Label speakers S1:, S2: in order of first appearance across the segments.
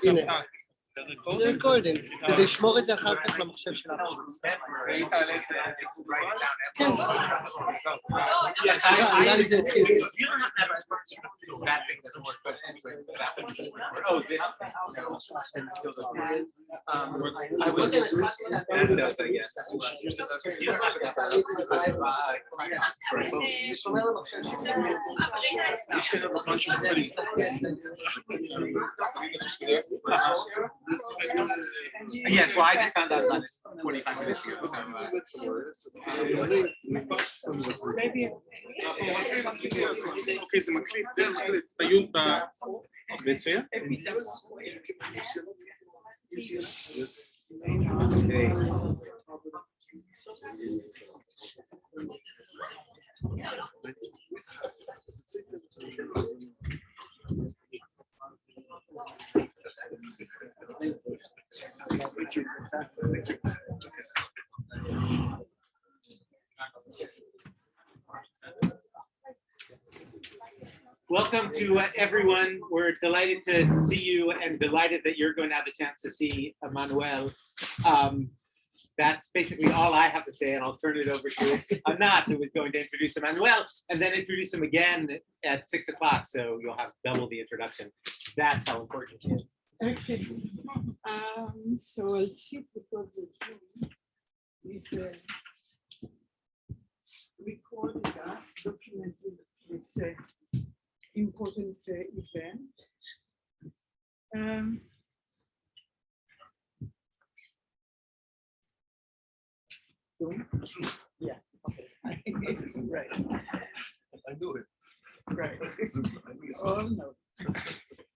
S1: הנה. זה ריקורדינג, וזה ישמור את זה אחר כך למחשב שלנו. כן. נראה לי זה התחיל.
S2: Yes, well, I just found out about this 45 minutes ago.
S3: Maybe.
S4: אוקיי, זה מקליט דרך ביום בצייר?
S2: Welcome to everyone. We're delighted to see you and delighted that you're going to have the chance to see Emmanuel. That's basically all I have to say, and I'll turn it over to Anat, who is going to introduce Emmanuel and then introduce him again at 6 o'clock. So you'll have double the introduction. That's how important it is.
S3: Okay. So I'll see because the Zoom is recording us, documenting this important event. Zoom? Yeah, okay. I think it's right.
S4: I knew it.
S3: Right. Oh, no.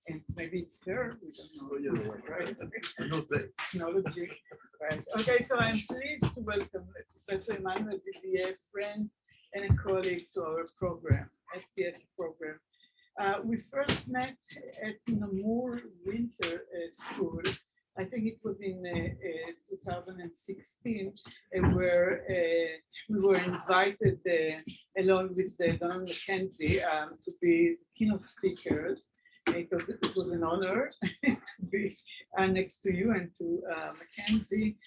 S3: And maybe it's her, we don't know.
S4: Yeah,
S3: Right?
S4: I know they.
S3: Technology. Right. Okay, so I'm pleased to welcome Professor Emmanuel Didier, friend and a colleague to our program, STS program. We first met at Namur Winter School. I think it was in 2016, where we were invited along with Donald Mackenzie to be keynote speakers. It was an honor to be next to you and to Mackenzie.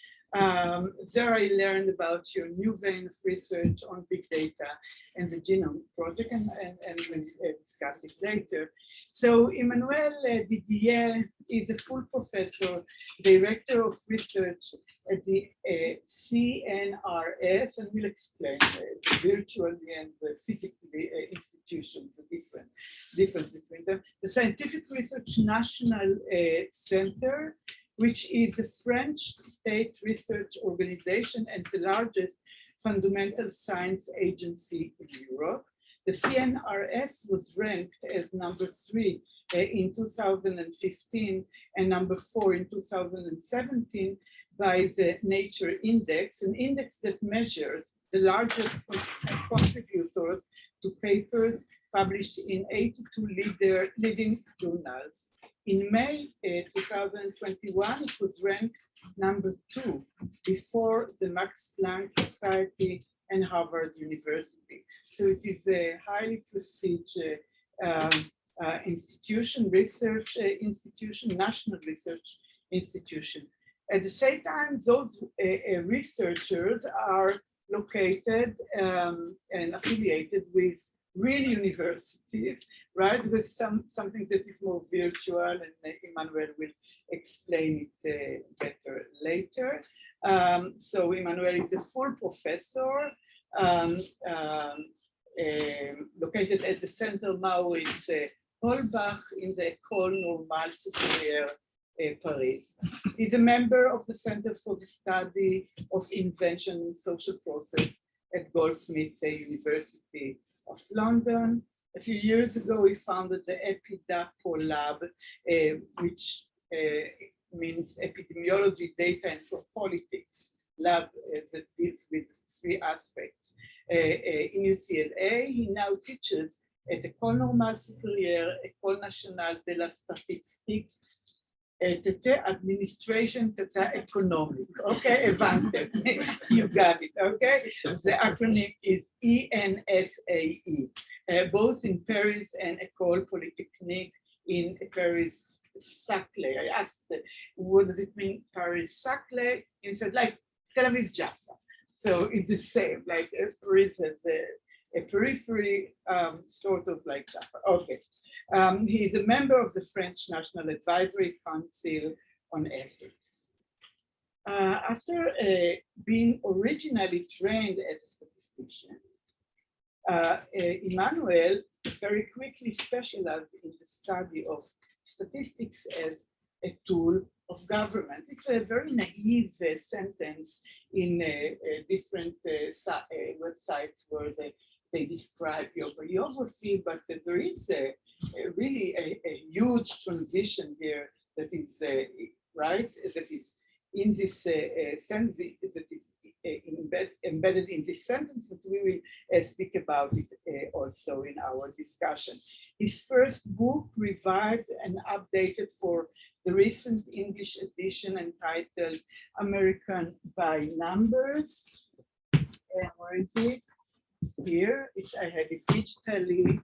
S3: There I learned about your new vein of research on big data and the genome project, and we'll discuss it later. So Emmanuel Didier is a full professor, director of research at the CNRS, and we'll explain the virtually and the physically institutions, the difference between them. The Scientific Research National Center, which is a French state research organization and the largest fundamental science agency in Europe. The CNRS was ranked as number 3 in 2015 and number 4 in 2017 by the Nature Index, an index that measures the largest contributors to papers published in 82 leading journals. In May 2021, it was ranked number 2 before the Max Planck Society and Harvard University. So it is a highly prestigious institution, research institution, national research institution. At the same time, those researchers are located and affiliated with real universities, right? With something that is more virtual, and Emmanuel will explain it better later. So Emmanuel is a full professor located at the Centre Maurice Halbwachs in the École Normale Supérieure, Paris. He's a member of the Center for the Study of Invention and Social Process at Goldsmiths University of London. A few years ago, he founded the EpiDapo Lab, which means Epidemiology, Data, and Politics Lab that deals with 3 aspects. In UCLA, he now teaches at École Normale Supérieure, École Nationale de la Statistique, administration, economic. Okay, Evante, you got it. Okay, the acronym is ENSAE, both in Paris and École Polytechnique in Paris Saclay. I asked, what does it mean, Paris Saclay? He said, like Tel Aviv Jaffa. So it's the same, like Paris has a periphery, sort of like Jaffa. Okay. He is a member of the French National Advisory Council on Ethics. After being originally trained as a statistician, Emmanuel very quickly specialized in the study of statistics as a tool of government. It's a very naive sentence in different websites where they describe your biography, but there is really a huge transition here that is right, that is in this sense, that is embedded in this sentence, that we will speak about it also in our discussion. His first book, revised and updated for the recent English edition, entitled American by Numbers. Where is it? Here, I had it digitally.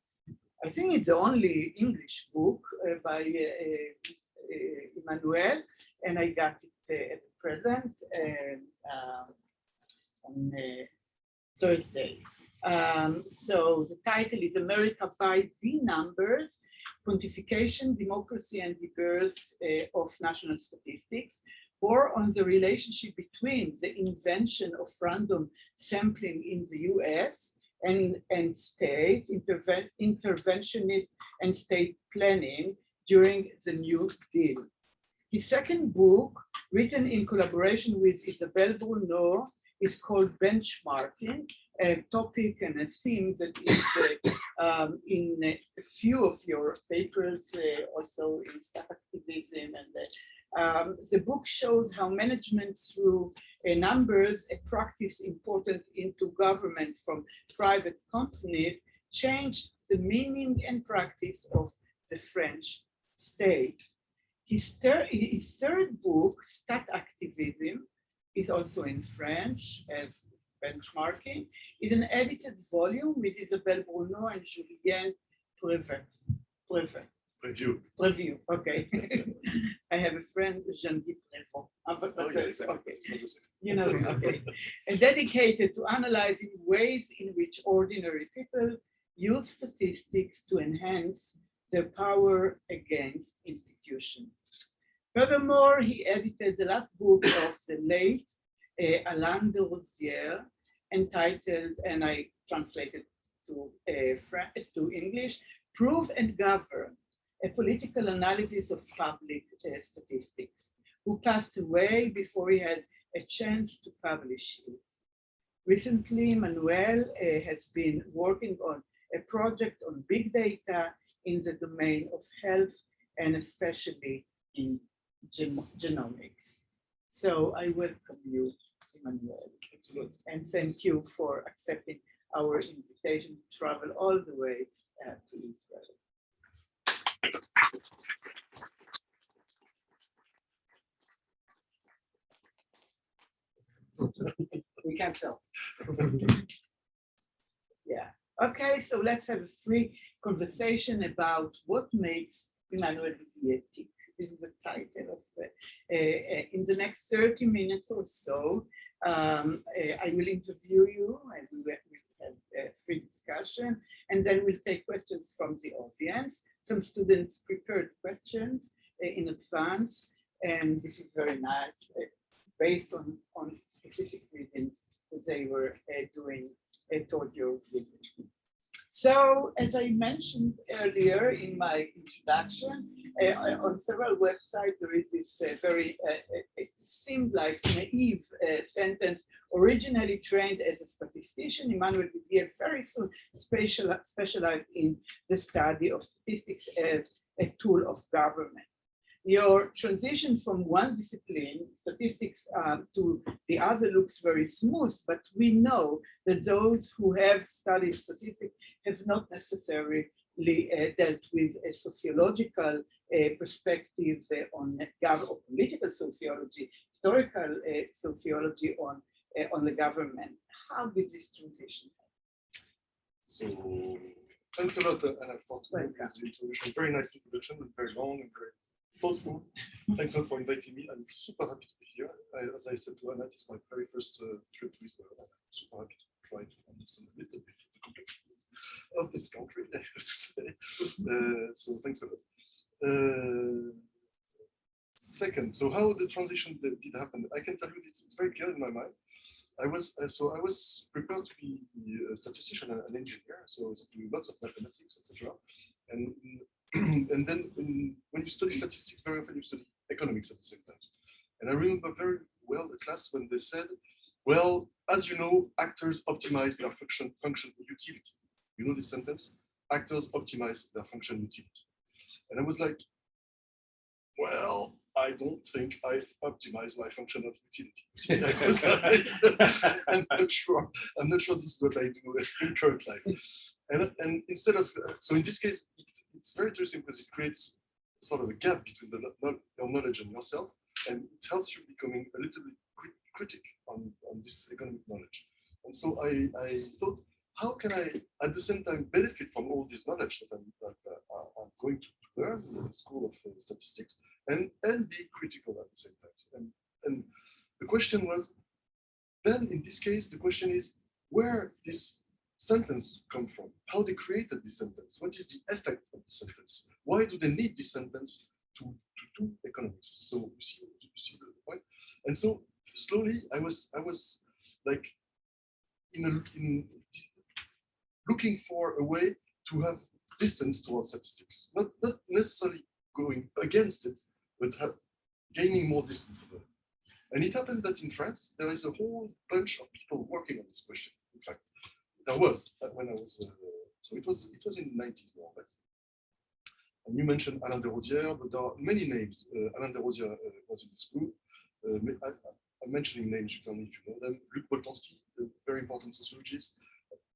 S3: I think it's the only English book by Emmanuel, and I got it at present on Thursday. So the title is America by the Numbers, Quantification, Democracy and the Birth of National Statistics, or on the relationship between the invention of random sampling in the US and state interventionist and state planning during the New Deal. His second book, written in collaboration with Isabelle Bruno, is called Benchmarking, a topic and a theme that is in a few of your papers, also in Statactivism. And the book shows how management through numbers, a practice imported into government from private companies, changed the meaning and practice of the French state. His third book, Statactivism, is also in French as Benchmarking, is an edited volume with Isabelle Bruno and Julien Prévieux, okay. I have a friend, Jean-Guy Prévieux. Okay, you know, okay. And dedicated to analyzing ways in which ordinary people use statistics to enhance their power against institutions. Furthermore, he edited the last book of the late Alain de Rosière, entitled, and I translated to English, Prove and Govern, a political analysis of public statistics, who passed away before he had a chance to publish it. Recently, Emmanuel has been working on a project on big data in the domain of health and especially in genomics. So I welcome you, Emmanuel. And thank you for accepting our invitation to travel all the way to Israel. We can't tell. Yeah. Okay, so let's have a free conversation about what makes Emmanuel Didier tick. This is the title of in the next 30 minutes or so, I will interview you and we will have a free discussion, and then we'll take questions from the audience. Some students prepared questions in advance, and this is very nice, based on specific readings that they were doing toward your visit. So, as I mentioned earlier in my introduction, on several websites there is this very, it seemed like naive sentence, originally trained as a statistician, Emmanuel Didier very soon specialized in the study of statistics as a tool of government. Your transition from one discipline, statistics, to the other looks very smooth, but we know that those who have studied statistics have not necessarily dealt with a sociological perspective on or political sociology, historical sociology on the government. How did this transition happen?
S4: So thanks a lot, Anat, for this introduction. Very nice introduction, and very long and very
S5: thoughtful. Thanks a lot for inviting me. I'm super happy to be here. As I said to Anat, it's my very first trip to Israel. I'm super happy to try to understand a little bit the complexities of this country, I have to say. So thanks a lot. Second, so how the transition did happen, I can tell you it's very clear in my mind. I was prepared to be a statistician and an engineer, so I was doing lots of mathematics, etc. And then when you study statistics, very often you study economics at the same time. And I remember very well the class when they said, well, as you know, actors optimize their function utility. You know this sentence? Actors optimize their function utility. And I was like, well, I don't think I've optimized my function of utility. I'm not sure this is what I do in current life. And instead of, so in this case, it's very interesting because it creates sort of a gap between your knowledge and yourself, and it helps you becoming a little bit critic on this economic knowledge. And so I thought, how can I, at the same time, benefit from all this knowledge that I'm going to learn in the School of Statistics, and be critical at the same time. And the question was, then in this case, the question is where this sentence come from, how they created this sentence, what is the effect of the sentence, why do they need this sentence to do economics? So you see the point. And so slowly I was like in looking for a way to have distance towards statistics, not necessarily going against it, but gaining more distance about it. And it happened that in France, there is a whole bunch of people working on this question. In fact, there was when I was, so it was in the 90s more or less. And you mentioned Alain de Rosière, but there are many names. Alain de Rosière was in this group. I'm mentioning names, you tell me if you know them. Luc Boltanski, a very important sociologist.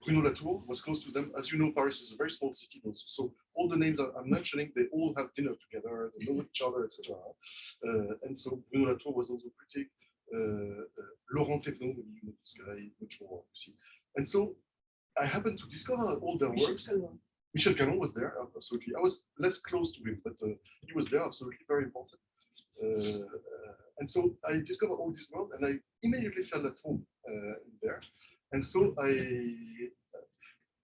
S5: Bruno Latour was close to them. As you know, Paris is a very small city. So all the names I'm mentioning, they all have dinner together, they know each other, etc. And so Bruno Latour was also critic. Laurent Thévenot, you know this guy, much more, you see. And so I happened to discover all their works. Michel Canon was there, absolutely. I was less close to him, but he was there, absolutely, very important. And so I discovered all this work, and I immediately felt at home there. And so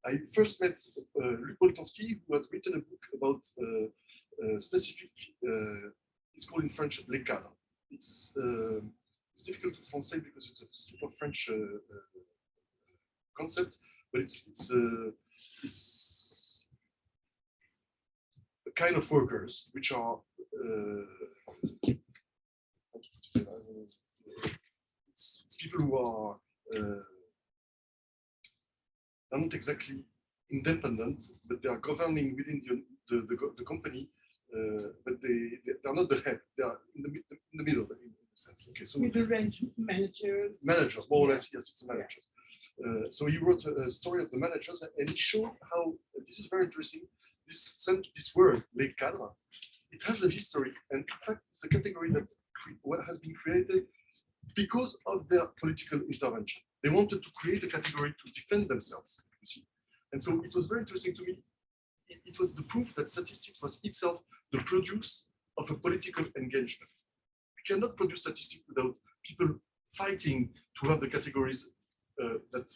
S5: I first met Luc Boltanski, who had written a book about specific, it's called in French, les cadres. It's difficult to translate because it's a super French concept, but it's a kind of workers which are it's people who are not exactly independent, but they are governing within the company, but they're not the head. They are in the middle, in a sense. Okay, so
S3: with the range managers.
S5: Managers, more or less, yes, it's managers. So he wrote a story of the managers, and he showed how this is very interesting. This word, les cadres, it has a history, and in fact, it's a category that has been created because of their political intervention. They wanted to create a category to defend themselves, you see. And so it was very interesting to me. It was the proof that statistics was itself the produce of a political engagement. We cannot produce statistics without people fighting to have the categories that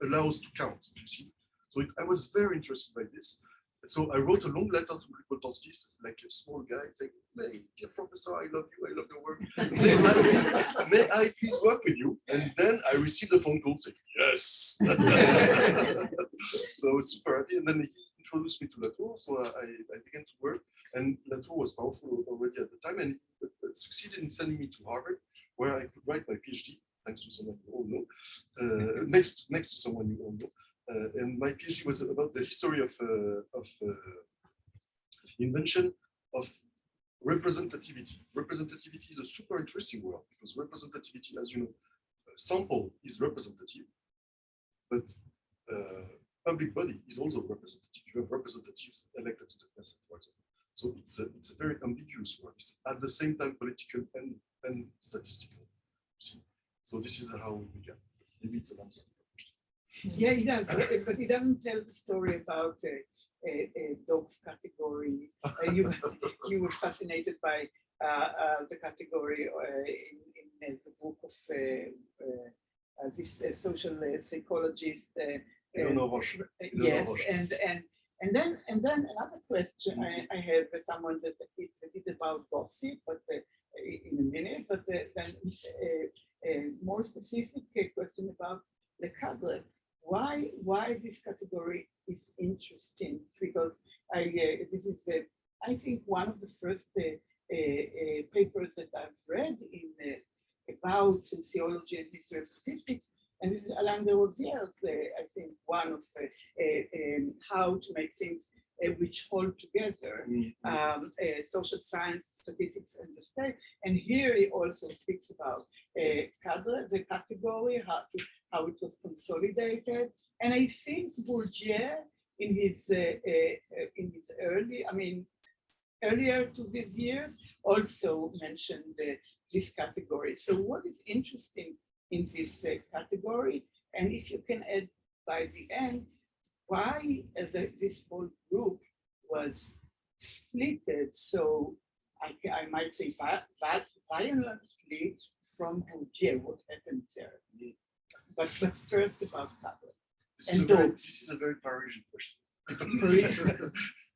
S5: allows to count, you see. So I was very interested by this. So I wrote a long letter to Luc Boltanski, like a small guy, saying, "Hey, dear professor, I love you, I love your work. May I please work with you?" And then I received a phone call saying, "Yes." So I was super happy. And then he introduced me to Latour. So I began to work. And Latour was powerful already at the time, and succeeded in sending me to Harvard, where I could write my PhD, thanks to someone you all know, next to someone you all know. And my PhD was about the history of invention of representativity. Representativity is a super interesting word because representativity, as you know, sample is representative, but public body is also representative. You have representatives elected to the Knesset, for example. So it's a very ambiguous word. It's at the same time political and statistical. So this is how we began. Maybe it's an answer.
S3: Yeah, it does, but it doesn't tell the story about dogs category. You were fascinated by the category in the book of this social psychologist. Yes, and then another question I have someone that did about gossip, but in a minute. But then a more specific question about the cadre. Why this category is interesting? Because this is I think one of the first papers that I've read about sociology and history of statistics. And this is Alain de Rosier's, I think, one of how to make things which hold together social science, statistics, and the state. And here he also speaks about cadre, the category, how it was consolidated. And I think Bourdieu, in his earlier to these years, also mentioned this category. So what is interesting in this category, and if you can add by the end, why this whole group was splitted, so I might say violently from Bourdieu, what happened there. But first about cadre.
S5: This is a very Parisian question.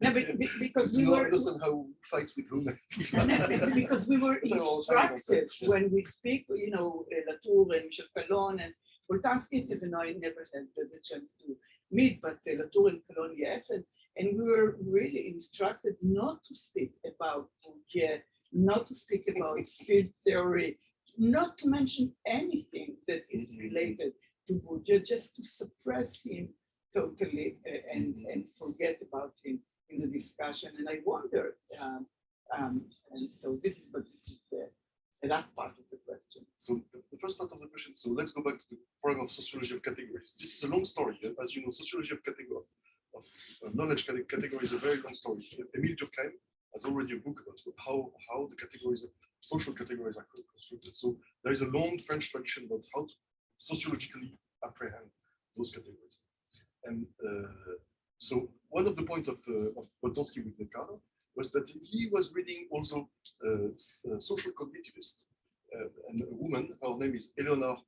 S3: No, because we were
S5: who fights with whom.
S3: because we were instructed when we speak, Latour and Michel Calon and Boltanski, even though I never had the chance to meet, but Latour and Calon, yes, and we were really instructed not to speak about Bourdieu, not to speak about field theory, not to mention anything that is related to Bourdieu, just to suppress him totally and forget about him in the discussion. And I wonder, and so this is the last part of the question.
S5: So the first part of the question, so let's go back to the problem of sociology of categories. This is a long story. As you know, sociology of category, of knowledge category is a very long story. Emile Durkheim has already a book about how the categories, social categories are constructed. So there is a long French tradition about how to sociologically apprehend those categories. And so one of the points of Boltanski with the cadre was that he was reading also social cognitivists, and a woman, her name is Eleonore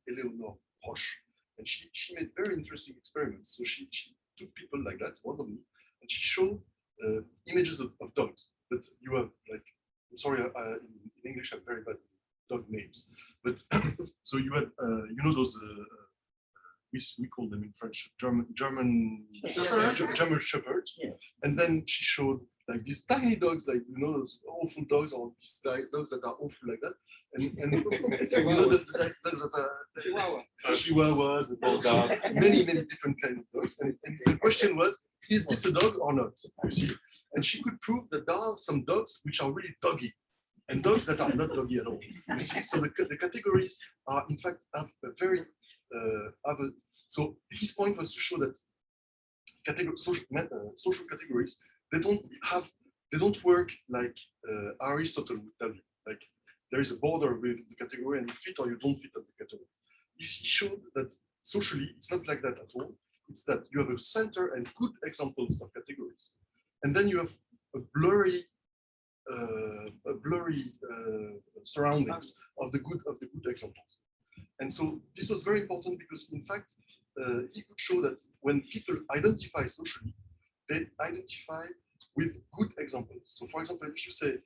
S5: Roche, and she made very interesting experiments. So she took people like that randomly, and she showed images of dogs. But you have like, I'm sorry, in English I'm very bad with dog names, but so you had those. We call them in French German shepherds, yeah. And then she showed like these tiny dogs, like those awful dogs, or these dogs that are awful like that, and the dogs that are Chihuahuas, and many different kinds of dogs. And the question was, is this a dog or not? You see, and she could prove that there are some dogs which are really doggy, and dogs that are not doggy at all. You see, so the categories are in fact have a very so his point was to show that social categories, they don't work like Aristotle would tell you. Like there is a border with the category and you fit or you don't fit at the category. He showed that socially it's not like that at all. It's that you have a center and good examples of categories, and then you have a blurry surroundings of the good examples. And so this was very important because, in fact, he could show that when people identify socially, they identify with good examples. So, for example, if you say,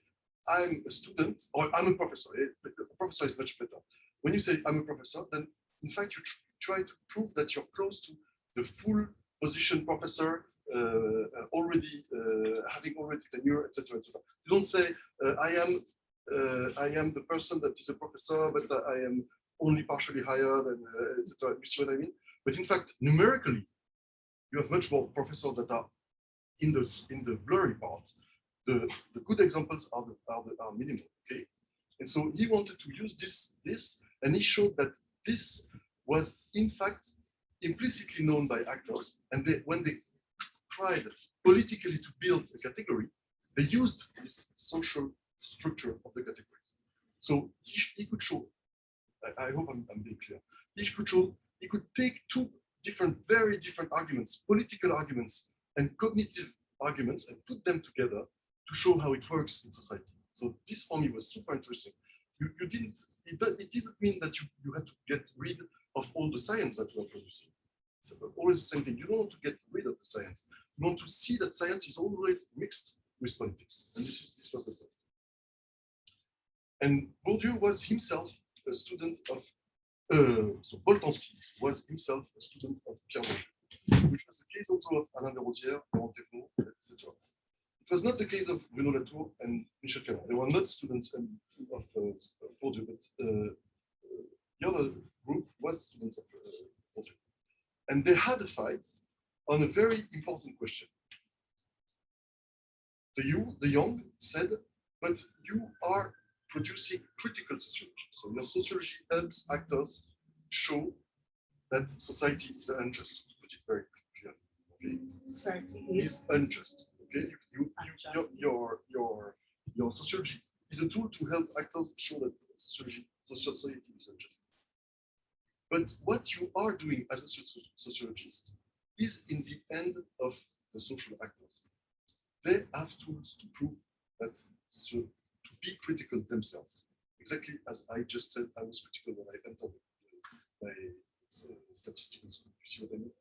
S5: I'm a student, or I'm a professor, a professor is much better. When you say, I'm a professor, then, in fact, you try to prove that you're close to the full position professor, having already tenure, etc., etc. You don't say, I am the person that is a professor, but I am only partially hired, and etc. You see what I mean? But in fact, numerically, you have much more professors that are in the blurry part. The good examples are minimal. Okay, and so he wanted to use this, and he showed that this was in fact implicitly known by actors, and when they tried politically to build a category, they used this social structure of the categories. So he could show. I hope I'm being clear. He could take two very different arguments, political arguments and cognitive arguments and put them together to show how it works in society. So this for me was super interesting. It didn't mean that you had to get rid of all the science that you are producing. It's always the same thing. You don't want to get rid of the science. You want to see that science is always mixed with politics. And this was the point. And Bourdieu was himself a student of, so Boltanski was himself a student of Pierre Bourdieu, which was the case also of Alain de Rosière, Laurent Thévenot, etc. It was not the case of Bruno Latour and Michel Caron. They were not students of Bourdieu, but the other group was students of Bourdieu. And they had a fight on a very important question. The young said, but you are producing critical sociology. So your sociology helps actors show that society is unjust, to put it very clearly. Okay?
S3: Society
S5: is unjust. Okay, your sociology is a tool to help actors show that society is unjust. But what you are doing as a sociologist is in the end of the social actors. They have tools to prove that to be critical themselves. Exactly as I just said, I was critical when I entered my statistical school. You see what I mean?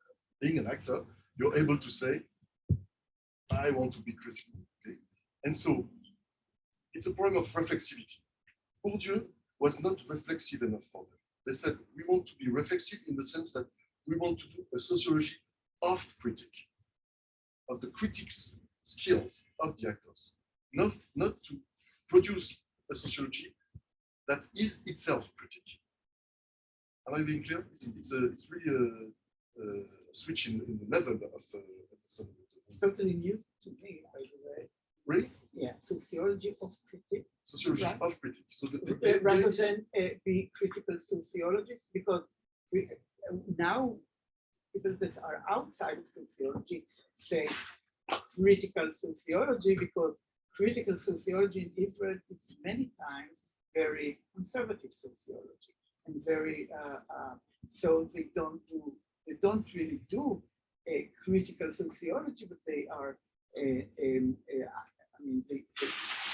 S5: Being an actor, you're able to say, I want to be critical. Okay? And so it's a problem of reflexivity. Bourdieu was not reflexive enough for them. They said, we want to be reflexive in the sense that we want to do a sociology of critique, of the critics' skills of the actors, not to produce a sociology that is itself critique. Am I being clear? It's really a switch in the level of some.
S3: It's totally new to me, by the way.
S5: Really?
S3: Yeah, sociology of critique.
S5: Sociology
S3: right.
S5: of critique. So
S3: rather than be critical sociology, because now people that are outside of sociology say critical sociology, because critical sociology in Israel is many times very conservative sociology and very so they don't really do a critical sociology, but they are I mean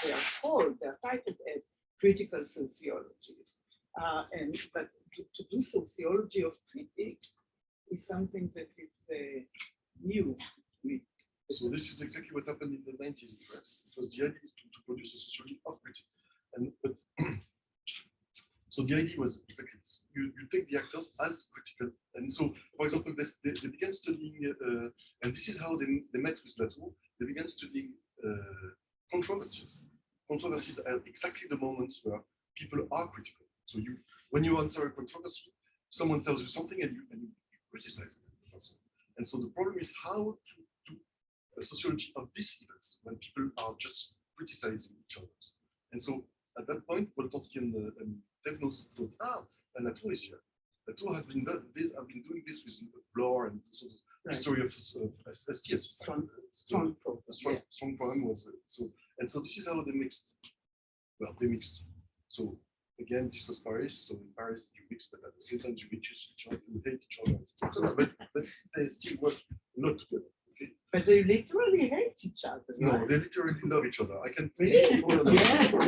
S3: they are called, they are titled as critical sociologists, but to do sociology of critics is something that is new.
S5: So this is exactly what happened in the 90s in France. It was the idea to produce a sociology of critique. So the idea was exactly this. You take the actors as critical. And so, for example, they began studying, and this is how they met with Latour. They began studying controversies. Controversies are exactly the moments where people are critical. So when you enter a controversy, someone tells you something and you criticize the person. And so the problem is how to do a sociology of these events when people are just criticizing each other. And so at that point, Boltanski and Thévenot thought, and Latour is here. Latour has been doing this with Bloor and sort of the story of STS.
S3: Strong
S5: program was so, and so this is how they mixed. Well, they mixed. So again, this was Paris. So in Paris, you mix, but at the same time, you hate each other, but they still work a lot together. Okay?
S3: But they literally hate each other.
S5: No,
S3: right?
S5: they literally love each other. I can
S3: Really?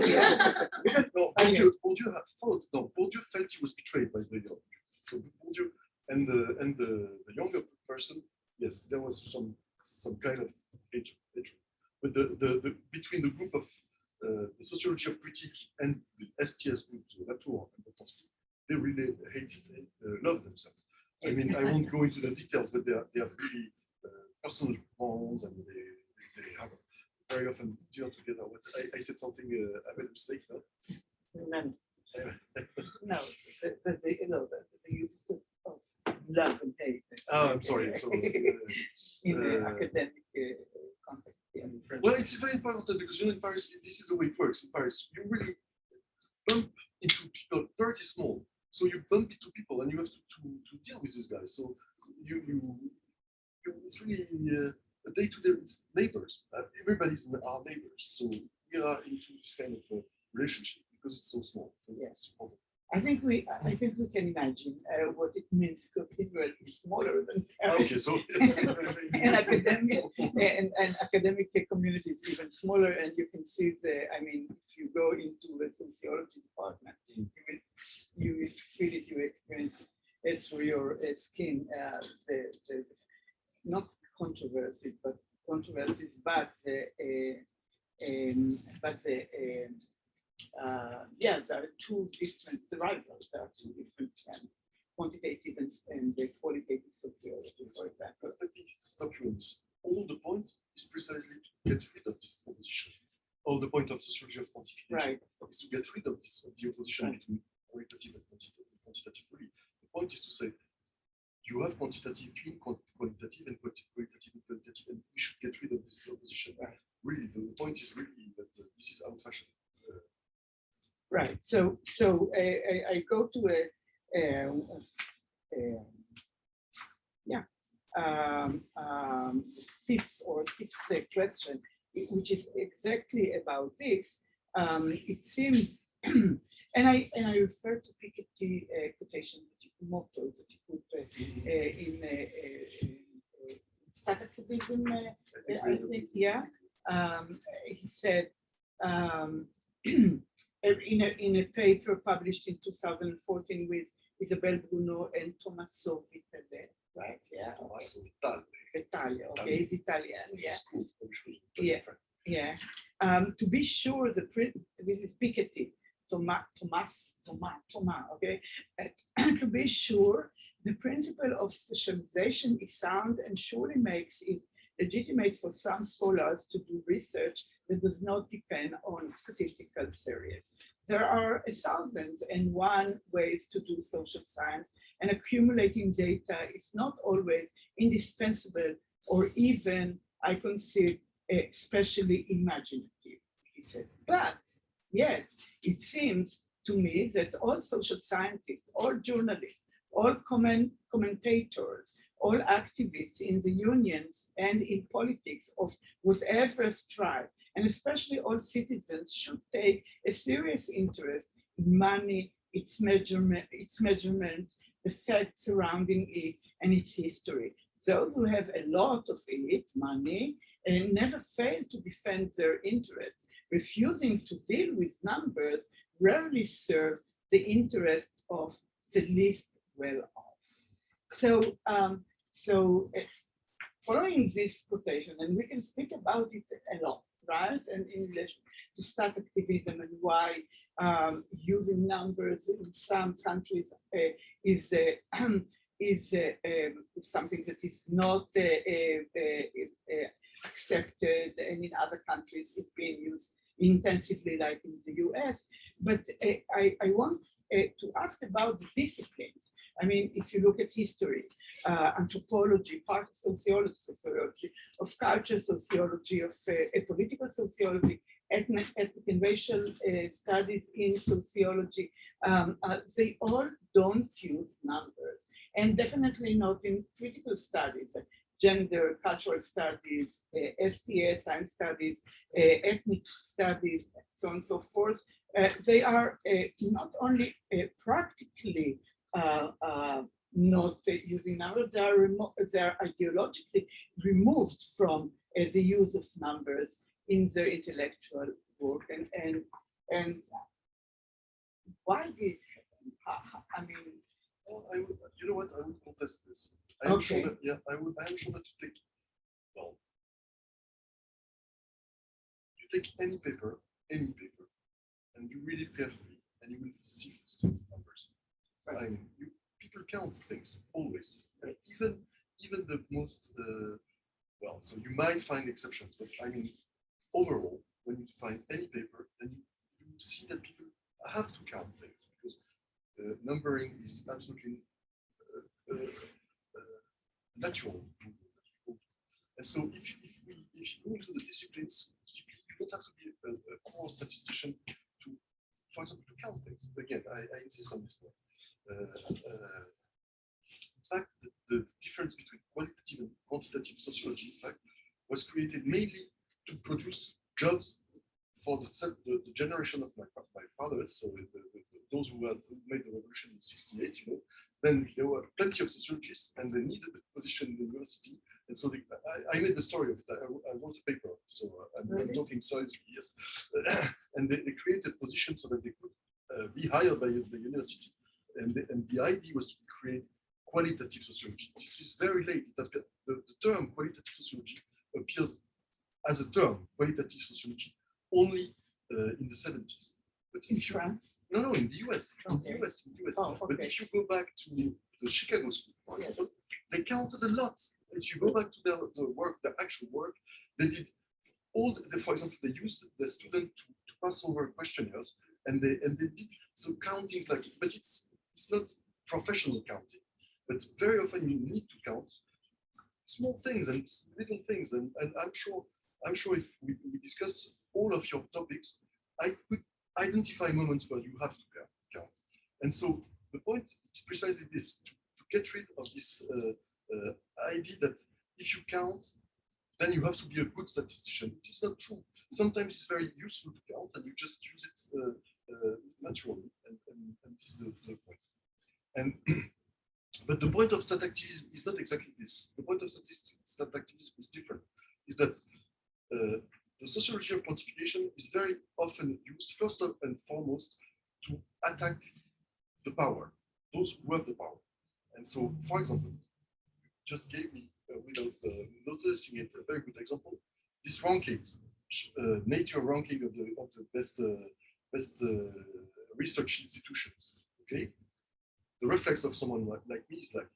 S5: Yeah. No, Bourdieu had thought. No, Bourdieu felt he was betrayed by the young. So Bourdieu and the younger person, yes, there was some kind of hatred. But the between the group of the sociology of critique and the STS group, so Latour and Boltanski, they really love themselves. I mean, I won't go into the details, but they have really personal bonds, and they have very often deal together. I said something, I made a mistake, no?
S3: No, the use of love and hate.
S5: Oh, I'm sorry. So,
S3: in the academic context. Yeah.
S5: Well, it's very important because in Paris, this is the way it works. In Paris, you really bump into people very small. So you bump into people, and you have to deal with these guys. So it's really a day-to-day. It's neighbors. Everybody's our neighbors. So we are into this kind of relationship because it's so small. So
S3: yes. I think we can imagine what it means because Israel is smaller than Paris.
S5: Okay, so
S3: and academic community is even smaller, and you can see I mean, if you go into the sociology department, you will feel it, you experience it through your skin. Not controversies, but yeah, there are two different rivals. There are two different quantitative and the qualitative sociology, for example.
S5: Let me stop you on this. All the point is precisely to get rid of this opposition. All the point of sociology of quantification is to get rid of this the opposition between qualitative and quantitative. Really, the point is to say you have quantitative in qualitative and qualitative in qualitative, and we should get rid of this opposition. Really, the point is really that this is old-fashioned.
S3: Right. So I go to fifth or sixth question, which is exactly about this. It seems, and I refer to Piketty quotation motto that you put in Statactivism. I think, yeah. He said. In a paper published in 2014 with Isabelle Bruno and Tommaso Vitale, right? Yeah.
S5: Tommaso Vitale.
S3: Okay, he's Italian. Yeah. Yeah. To be sure, this is Piketty, Thomas. Okay. To be sure, the principle of specialization is sound and surely makes it legitimate for some scholars to do research that does not depend on statistical series. There are 1,001 ways to do social science, and accumulating data is not always indispensable or even, I consider, especially imaginative, he says. But yet, it seems to me that all social scientists, all journalists, all commentators, all activists in the unions and in politics of whatever stripe, and especially all citizens, should take a serious interest in money, its measurement, the facts surrounding it, and its history. Those who have a lot of it, money, and never fail to defend their interests, refusing to deal with numbers, rarely serve the interest of the least well off. So following this quotation, and we can speak about it a lot, right? And in relation to Statactivism and why using numbers in some countries is something that is not accepted, and in other countries is being used intensively, like in the US. But I want to ask about the disciplines. I mean, if you look at history, anthropology, part of sociology, of culture sociology, of political sociology, ethnic and racial studies in sociology, they all don't use numbers, and definitely not in critical studies, like gender, cultural studies, STS, science studies, ethnic studies, so on and so forth. They are not only practically not using numbers, they are ideologically removed from the use of numbers in their intellectual work. And why did it happen? I mean,
S5: well, you know what? I would contest this. I am sure that, yeah, I am sure that you take any paper, and you read it carefully, and you will see numbers. I mean, people count things always, even the most well. So you might find exceptions, but I mean, overall, when you find any paper, then you see that people have to count things because numbering is absolutely natural. And so, if you go into the disciplines, you don't have to be a core statistician to, for example, to count things. Again, I insist on this one. In fact, the difference between qualitative and quantitative sociology, in fact, was created mainly to produce jobs for the generation of my fathers, so those who made the revolution in '68, you know, then there were plenty of sociologists and they needed a position in the university. And so I made the story of it. I wrote a paper, so I'm talking science, yes. And they created positions so that they could be hired by the university. And the idea was to create qualitative sociology. This is very late. The term qualitative sociology appears as a term, qualitative sociology, only in the 70s. But
S3: in France?
S5: No, in the US. In the US.
S3: Oh, okay.
S5: But if you go back to the Chicago School, for example, they counted a lot. If you go back to their actual work, they did for example, they used the student to pass over questionnaires, and they did so countings like, but it's not professional counting. But very often you need to count small things and little things, and I'm sure if we discuss all of your topics, I could identify moments where you have to count. And so the point is precisely this: to get rid of this idea that if you count, then you have to be a good statistician. It is not true. Sometimes it's very useful to count, and you just use it naturally. And this is the point. And but the point of Statactivism is not exactly this. The point of Statactivism is different. Is that the sociology of quantification is very often used first and foremost to attack the power, those who have the power. And so, for example, just gave me, without noticing it, a very good example. These rankings, nature ranking of the best research institutions. Okay, the reflex of someone like me is like,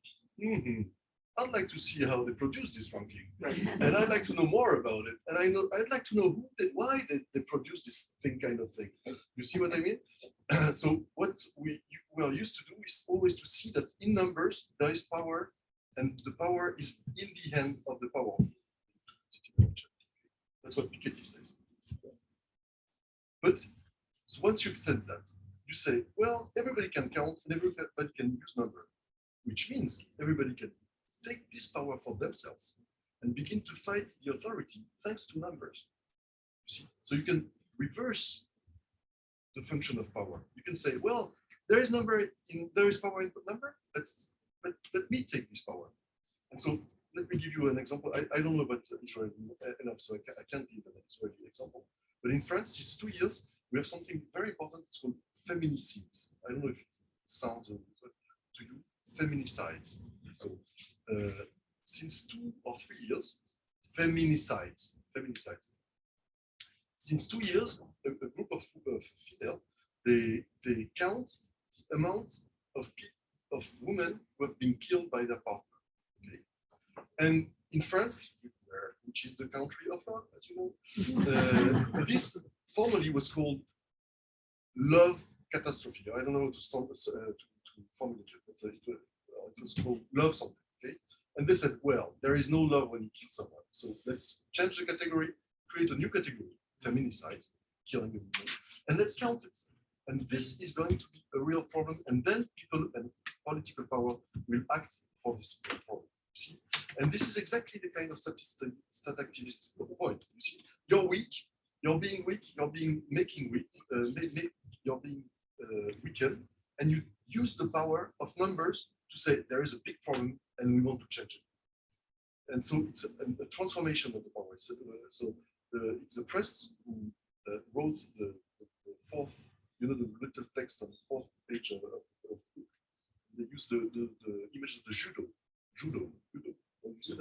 S5: I'd like to see how they produce this ranking, and I'd like to know more about it. And I'd like to know why they produce this kind of thing. You see what I mean? So what we are used to do is always to see that in numbers there is power, and the power is in the hand of the powerful. That's what Pikachu says. But so once you've said that, you say, well, everybody can count and everybody can use number, which means everybody can take this power for themselves and begin to fight the authority thanks to numbers. You see? So you can reverse the function of power. You can say, well, there is power input number. Let me take this power. And so let me give you an example. I don't know about Israel enough, so I can't give an Israeli example. But in France, since 2 years, we have something very important. It's called feminicides. I don't know if it sounds to you, feminicides. So since 2 or 3 years, feminicides. Since 2 years, a group of female, they count the amount of women who have been killed by their partner. Okay? And in France, which is the country of love, as you know, this formerly was called love catastrophe. I don't know how to formulate it, but it was called love something. Okay? And they said, well, there is no love when you kill someone. So let's change the category, create a new category, feminicides, killing a woman, and let's count it. And this is going to be a real problem. And then people and political power will act for this problem. See? And this is exactly the kind of Statactivist point. You see, you're weak, you're being weak, you're being weakened, and you use the power of numbers to say there is a big problem and we want to change it. And so it's a transformation of the power. It's the press who wrote the fourth, the little text on the 4th page of the book. They use the image of the judo. So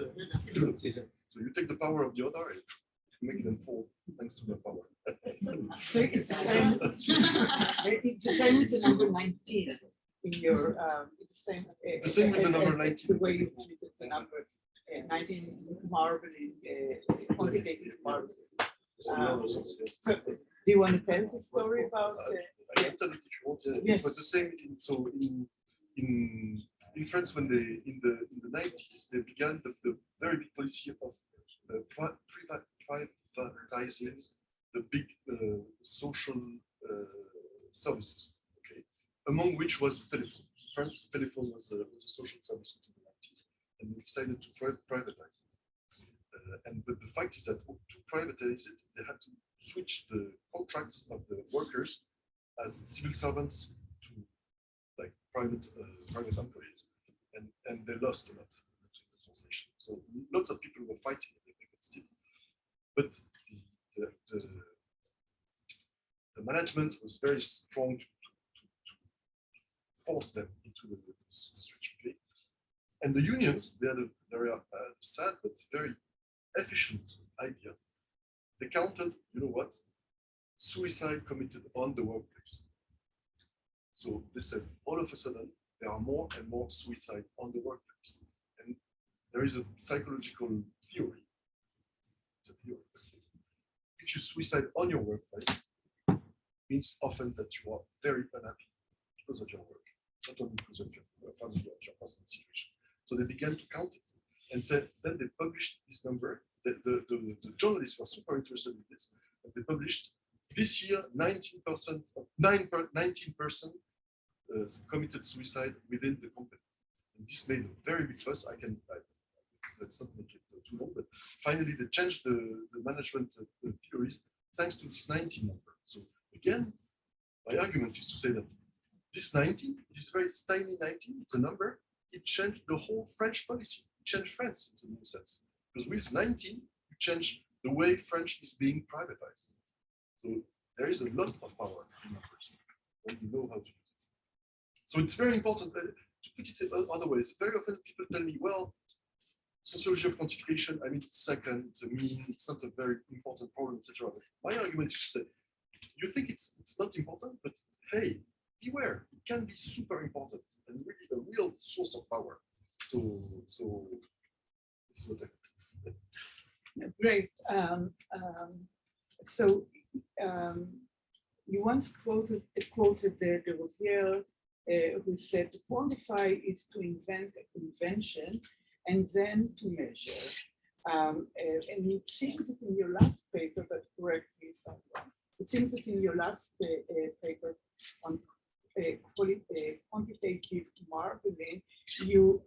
S5: you take the power of the other and make them fall thanks to their power.
S3: It's the same with the number 19 in your, it's the same with the number 19. The way you treated the number 19 marveling, quantitative marveling. Do you want to tell the story about?
S5: I can tell it if you want. Yes. It was the same. In France, when in the 90s they began the very big policy of privatizing the big social services. Okay, among which was telephone. In France, the telephone was a social service in the 90s, and we decided to privatize it. But the fact is that to privatize it, they had to switch the contracts of the workers as civil servants to private employees, and they lost a lot in the translation. So lots of people were fighting against it, but the management was very strong to force them into the switch. Okay? And the unions, they had a very sad but very efficient idea. They counted, you know what, suicide committed on the workplace. So they said, all of a sudden, there are more and more suicide on the workplace. And there is a psychological theory. It's a theory. If you suicide on your workplace, it means often that you are very unhappy because of your work, not only because of your family or your personal situation. So they began to count it and said, then they published this number. The journalists were super interested in this, and they published this year 19% committed suicide within the company. And this made a very big fuss. Let's not make it too long, but finally they changed the management theories thanks to this 19 number. So again, my argument is to say that this 19, this very tiny 19, it's a number, it changed the whole French policy. It changed France in a sense. Because with 19, you change the way French is being privatized. So there is a lot of power in numbers when you know how to use it. So it's very important to put it other ways. Very often people tell me, well, sociology of quantification, I mean, it's second, it's a mean, it's not a very important problem, etc. My argument is to say, you think it's not important, but hey, beware, it can be super important and really a real source of power. So this is what I
S3: Great. You once quoted the Rosier, who said to quantify is to invent a convention and then to measure. And it seems that in your last paper, but correct me if I'm wrong, it seems that in your last paper on quantitative modeling, you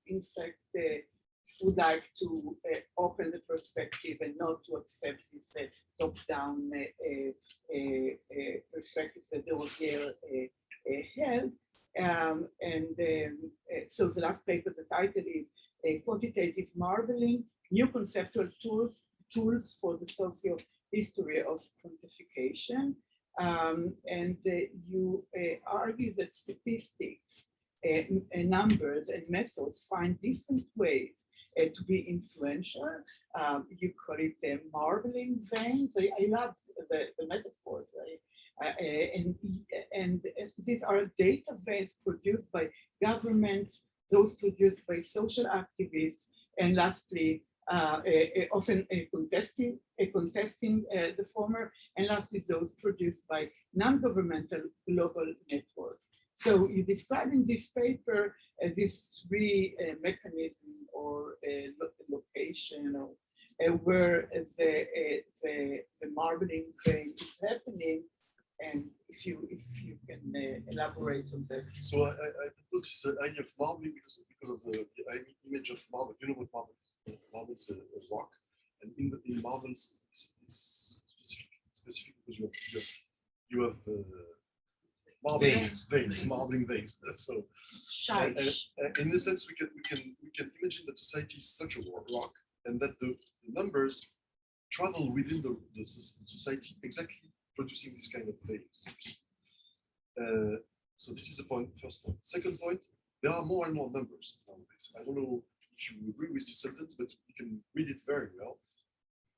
S3: in fact would like to open the perspective and not to accept this top-down perspective that the Rosier held. So the last paper, the title is Quantitative Modeling, New Conceptual Tools for the Socio-history of Quantification. You argue that statistics, numbers and methods find different ways to be influential. You call it marbling veins. I love the metaphor, right? And these are data veins produced by governments, those produced by social activists, and lastly, often contesting the former, and lastly, those produced by non-governmental global networks. So you describe in this paper these three mechanisms or location or where the marbling vein is happening, and if you can elaborate on that.
S5: So I propose this idea of marbling because of the image of marble. You know what marble is? Marble is a rock, and in marbles it's specific because you have marbling veins, marbling veins. So in a sense, we can imagine that society is such a rock, and that the numbers travel within the society exactly producing this kind of veins. So this is the point, first point. Second point, there are more and more numbers nowadays. I don't know if you agree with this sentence, but you can read it very well.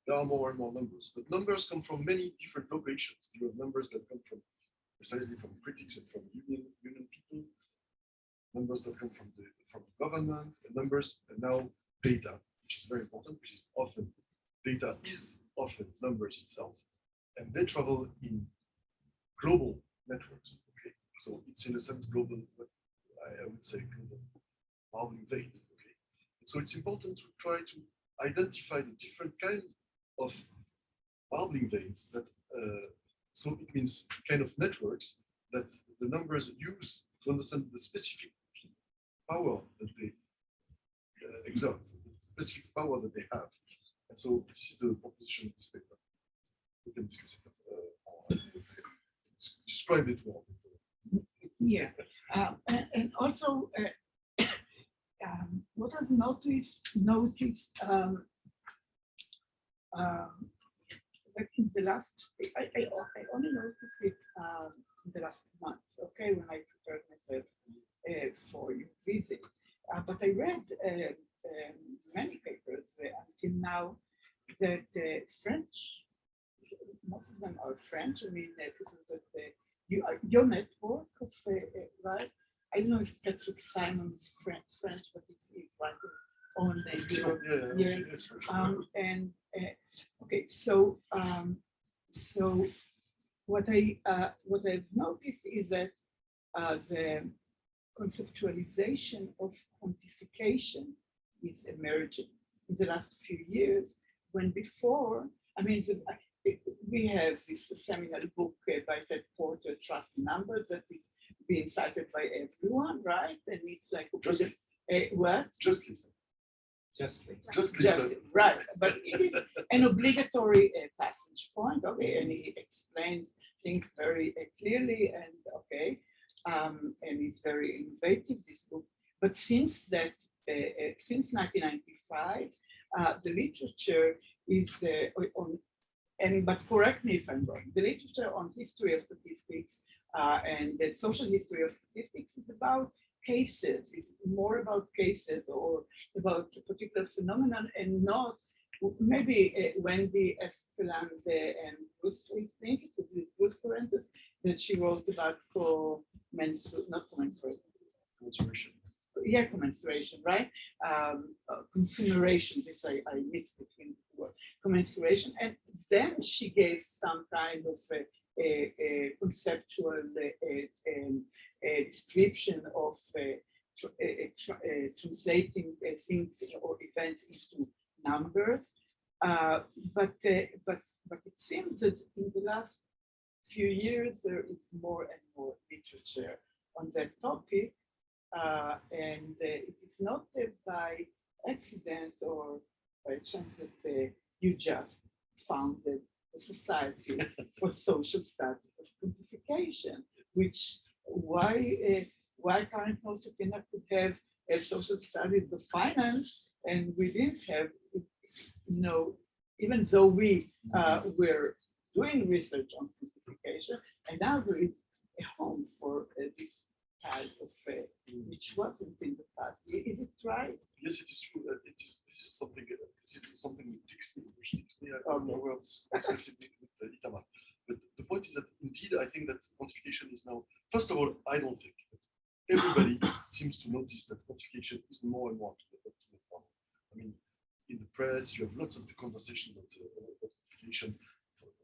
S5: There are more and more numbers, but numbers come from many different locations. You have numbers that come from precisely from critics and from union people, numbers that come from the government, and numbers, and now data, which is very important, which is often, data is often numbers itself, and they travel in global networks. Okay, so it's in a sense global, but I would say global marbling veins. Okay, and so it's important to try to identify the different kind of marbling veins that. So it means kind of networks that the numbers use to understand the specific power that they exert, the specific power that they have. And so this is the proposition of this paper. We can discuss it. Describe it more.
S3: Yeah, And also, what I've noticed like in the last, I only noticed it in the last month, okay, when I prepared myself for your visit. But I read many papers until now that French, most of them are French. I mean, people that your network of, right? I don't know if Patrick Simon is French, but it's right on okay, so what I've noticed is that the conceptualization of quantification is emerging in the last few years, when before, I mean, we have this seminal book by Ted Porter, Trust Numbers, that is being cited by everyone, right? And it's like, what?
S5: Just listen.
S2: Just
S3: right, but it is an obligatory passage point, okay, and he explains things very clearly, and okay, and it's very innovative, this book. But since 1995, the literature is on, but correct me if I'm wrong, the literature on history of statistics and the social history of statistics is about cases, is more about cases or about a particular phenomenon, and not maybe Wendy Escalante and Bruce, I think it was with Bruce Parentis, that she wrote about commensuration, right? Consumeration, this I mixed between the word, commensuration, and then she gave some kind of a conceptual description of translating things or events into numbers, but it seems that in the last few years there is more and more literature on that topic, and it is not by accident or by chance that you just founded the Society for Social Studies of Quantification, which why current Société could have a social studies of finance, and we didn't have, even though we were doing research on quantification, and now there is a home for this type of which wasn't in the past. Is it right?
S5: Yes, it is true. This is something that ticks me, I don't know where else specifically with Itamar. But the point is that indeed, I think that quantification is now, first of all, I don't think that everybody seems to notice that quantification is more and more to the front. I mean, in the press, you have lots of the conversation about quantification.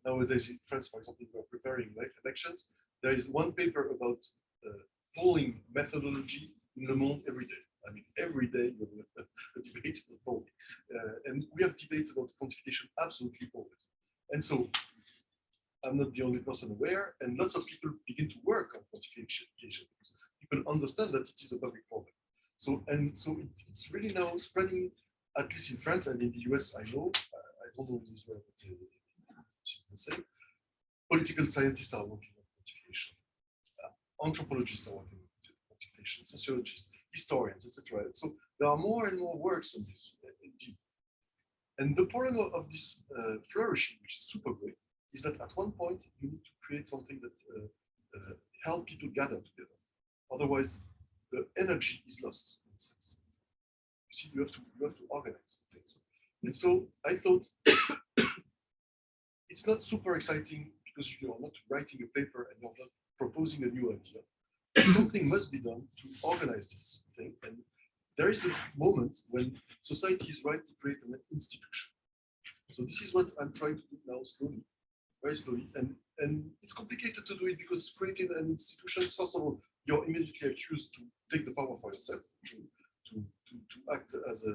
S5: Nowadays in France, for example, we are preparing elections. There is one paper about polling methodology in Le Monde every day. I mean, every day you have a debate about polling. And we have debates about quantification absolutely always. And so I'm not the only person aware, and lots of people begin to work on quantification because people understand that it is a public problem. So it's really now spreading, at least in France and in the US, I know, I don't know this well, but it's the same. Political scientists are working on quantification. Anthropologists are working on quantification, sociologists, historians, etc. So there are more and more works on this, indeed. And the problem of this flourishing, which is super great, is that at one point you need to create something that help people gather together. Otherwise, the energy is lost in a sense. You see, you have to organize things. And so I thought it's not super exciting because you're not writing a paper and you're not proposing a new idea. Something must be done to organize this thing. And there is a moment when society is right to create an institution. So this is what I'm trying to do now slowly, very slowly. And it's complicated to do it because creating an institution, first of all, you're immediately accused to take the power for yourself, to act as a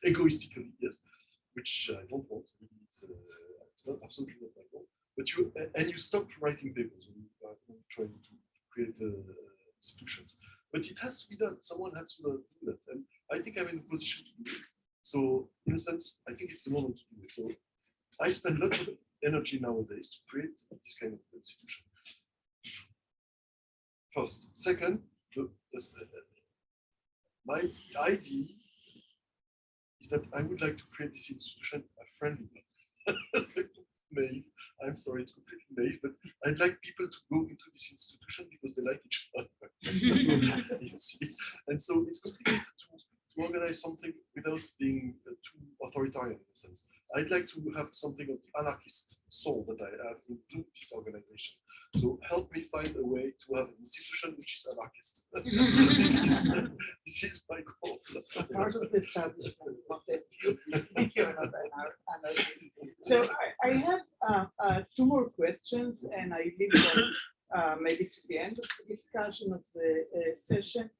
S5: egoistically, yes, which I don't want. It's not absolutely not my goal. But you stop writing papers when you are trying to create institutions. But it has to be done. Someone has to do that, and I think I'm in a position to do it. So, in a sense, I think it's the moment to do it. So, I spend lots of energy nowadays to create this kind of institution. First. Second, my idea is that I would like to create this institution friendly. Naive. I'm sorry, it's completely naive, but I'd like people to go into this institution because they like each other. You see? And so it's complicated to organize something without being too authoritarian in a sense. I'd like to have something of the anarchist soul that I have into this organization. So help me find a way to have an institution which is anarchist. This is my goal.
S3: Part of the establishment. Thank you, anarchist. So I have 2 more questions, and I leave them maybe to the end of the discussion of the session.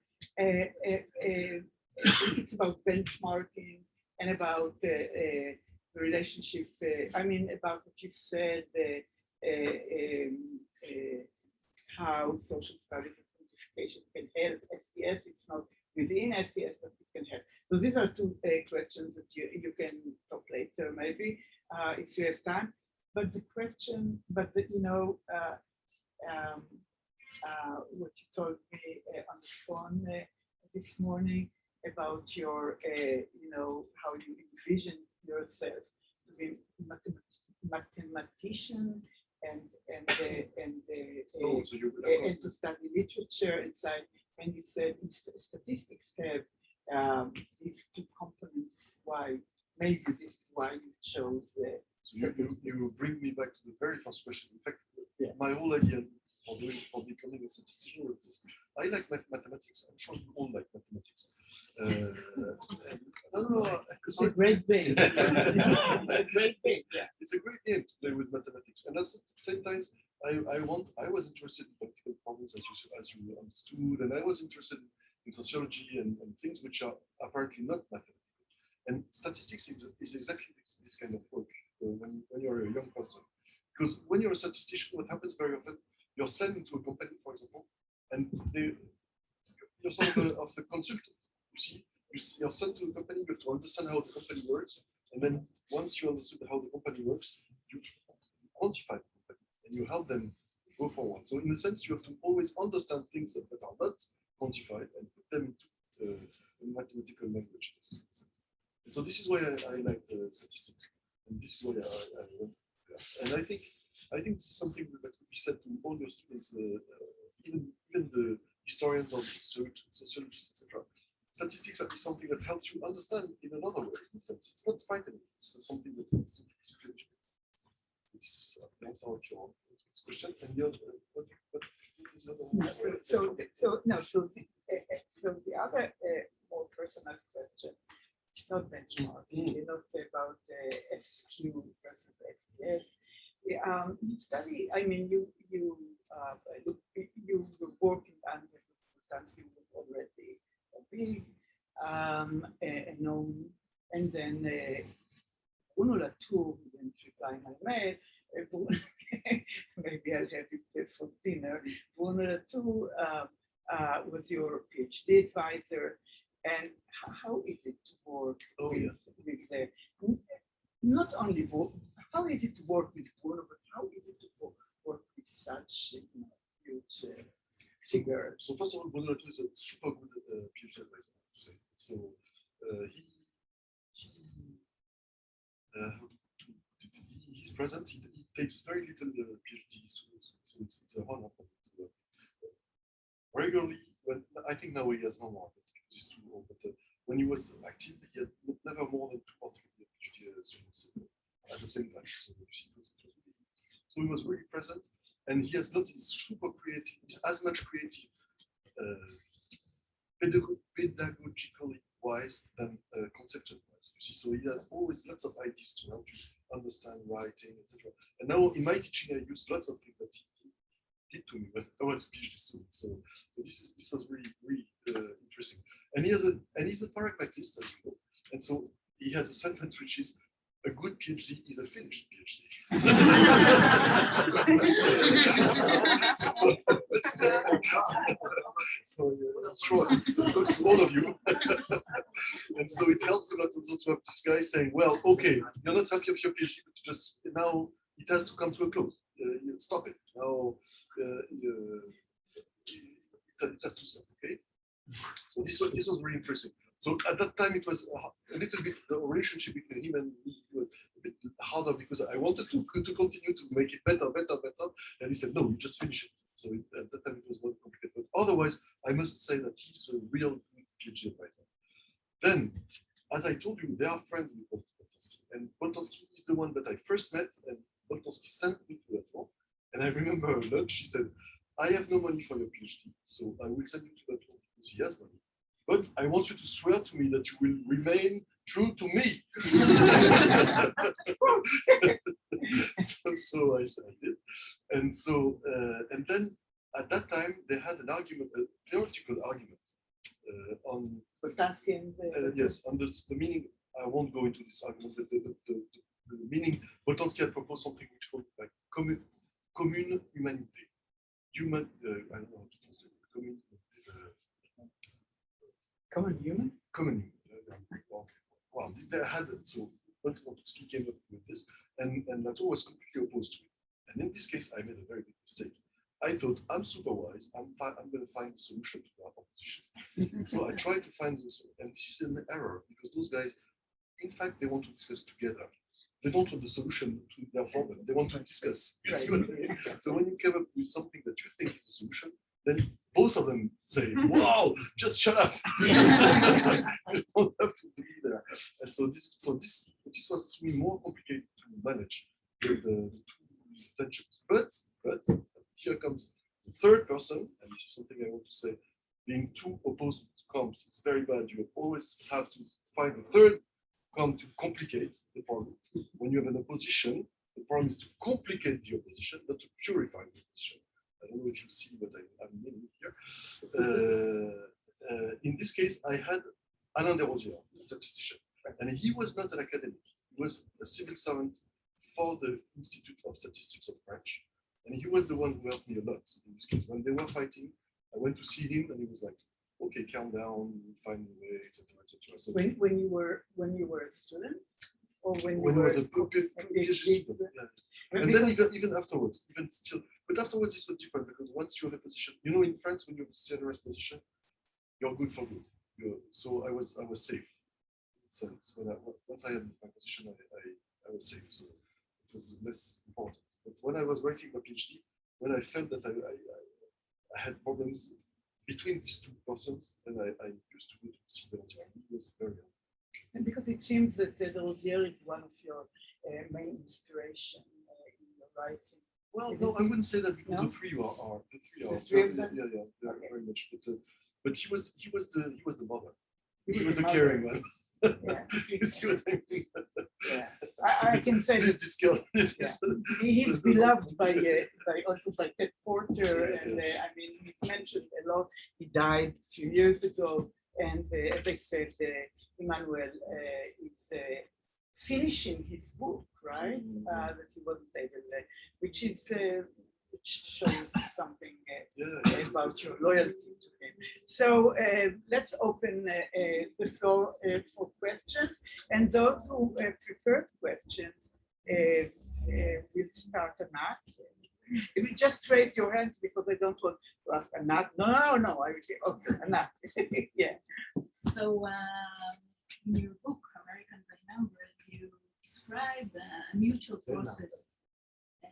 S3: It's about benchmarking and about the relationship. I mean, about what you said, how social studies and quantification can help STS. It's not within STS, but it can help. So these are 2 questions that you can talk later, maybe, if you have time. But the question, you know, what you told me on the phone this morning about your, you know, how you envision yourself to be mathematician and to study literature. It's like when you said statistics have these 2 components. Why? Maybe this is why you chose.
S5: You bring me back to the very first question. In fact, my whole idea for becoming a statistician was this. I like mathematics. I'm sure you all like mathematics.
S3: It's a great thing. It's a great thing. Yeah.
S5: It's a great game to play with mathematics, and that's at the same time I was interested in practical problems as you understood, and I was interested in sociology and things which are apparently not mathematical. And statistics is exactly this kind of work when you're a young person, because when you're a statistician, what happens very often, you're sent into a company, for example, and you're sort of a consultant. You see, you're sent to a company, you have to understand how the company works, and then once you understood how the company works, you quantify the company and you help them go forward. So in a sense, you have to always understand things that are not quantified and put them into mathematical language. And so this is why I like statistics, and this is why I went there. And I think this is something that could be said to all your students, even the historians or the sociologists, etc. Statistics is something that helps you understand in another way. In a sense, it's not frightening. It's something that is superior. This answer your question. And the other, what is the other one?
S3: So the other more personal question. It's not benchmarking. It's not about SQ versus STS. You study. I mean, you were working under Lufthansa was already big, known, and then Bruno Latour didn't reply my mail. Maybe I'll have it for dinner. Bruno Latour was your PhD advisor. And how is it to work with not only how is it to work with Bruno, but how is it to work with such huge figure?
S5: So first of all, Bruno Latour is a super good PhD advisor, I have to say. So he's present. He takes very little PhD students, so it's a honor for him to work regularly. When I think now he has no more. Just too old, but when he was active, he had never more than 2 or 3 PhD students at the same time. So you see, so he was really present, and he has lots of super creative, as much creative, pedagogically wise than conceptually wise. You see, so he has always lots of ideas to help you understand writing, etc. And now in my teaching, I use lots of things that he did to me when I was a PhD student. So this was really interesting. And he's a pragmatist, as you know. And so he has a sentence which is, a good PhD is a finished PhD. So I'm sure it talks to all of you. And so it helps a lot also to have this guy saying, well, okay, you're not happy with your PhD, but just now he it has to come to a close. You stop it. Now, it has to stop, okay? So this was really interesting. So at that time, it was a little bit, the relationship between him and me was a bit harder because I wanted to continue to make it better. And he said, no, you just finish it. So at that time, it was more complicated. But otherwise, I must say that he's a real PhD advisor. Then, as I told you, they are friends with Boltanski. And Boltanski is the one that I first met, and Boltanski sent me to that one. And I remember at lunch, he said, I have no money for your PhD, so I will send you to that one because he has money. But I want you to swear to me that you will remain true to me. So I said I did. And so, and then at that time, they had an argument, a theoretical argument on yes, on the meaning. I won't go into this argument, but the meaning. Boltanski had proposed something which called like commune humanité. Human, I don't know how to translate it.
S3: Common human?
S5: Common human. Well, they had it. So Boltanski came up with this, and Latour was completely opposed to it. And in this case, I made a very big mistake. I thought, I'm super wise, I'm going to find a solution to our opposition. So I tried to find this, and this is an error, because those guys, in fact, they want to discuss together. They don't want the solution to their problem, they want to discuss. You see what I mean? So when you come up with something that you think is a solution, then both of them say, wow, just shut up. You don't have to be there. And so this was to me more complicated to manage the two tensions. But here comes the third person, and this is something I want to say, being two opposed camps, it's very bad. You always have to find a third camp to complicate the problem. When you have an opposition, the problem is to complicate the opposition, not to purify the opposition. I don't know if you see what I'm meaning here. In this case, I had Alain Desrosières, a statistician, and he was not an academic. He was a civil servant for the Institute of Statistics of French. And he was the one who helped me a lot in this case. When they were fighting, I went to see him, and he was like, "Okay, calm down, find a way, etc., etc."
S3: When you were a student, or when
S5: he was a PhD student, yeah. And then even afterwards, even still, but afterwards it was different because once you have a position, you know, in France, when you have a CNRS position, you're good for good. So I was safe. So once I had my position, I was safe. So it was less important. But when I was writing my PhD, when I felt that I had problems between these two persons, then I used to go to see Desrosières. He was very young.
S3: And because it seems that Desrosières is one of your main inspiration in your writing.
S5: Well, no, I wouldn't say that because the three are very much. But he was the mother. He was the caring one.
S3: Yeah.
S5: You see what I mean?
S3: Yeah. I can say he's beloved by also by Ted Porter, and I mean he's mentioned a lot. He died a few years ago, and as I said, Emmanuel is finishing his book, right? That he wasn't able, which shows something about your loyalty to him. So let's open the floor for questions, and those who prepared questions will start Anat. If you just raise your hands because I don't want to ask Anat. No. I will say, okay, Anat. Yeah.
S6: So in your book, American by Numbers, you describe a mutual process.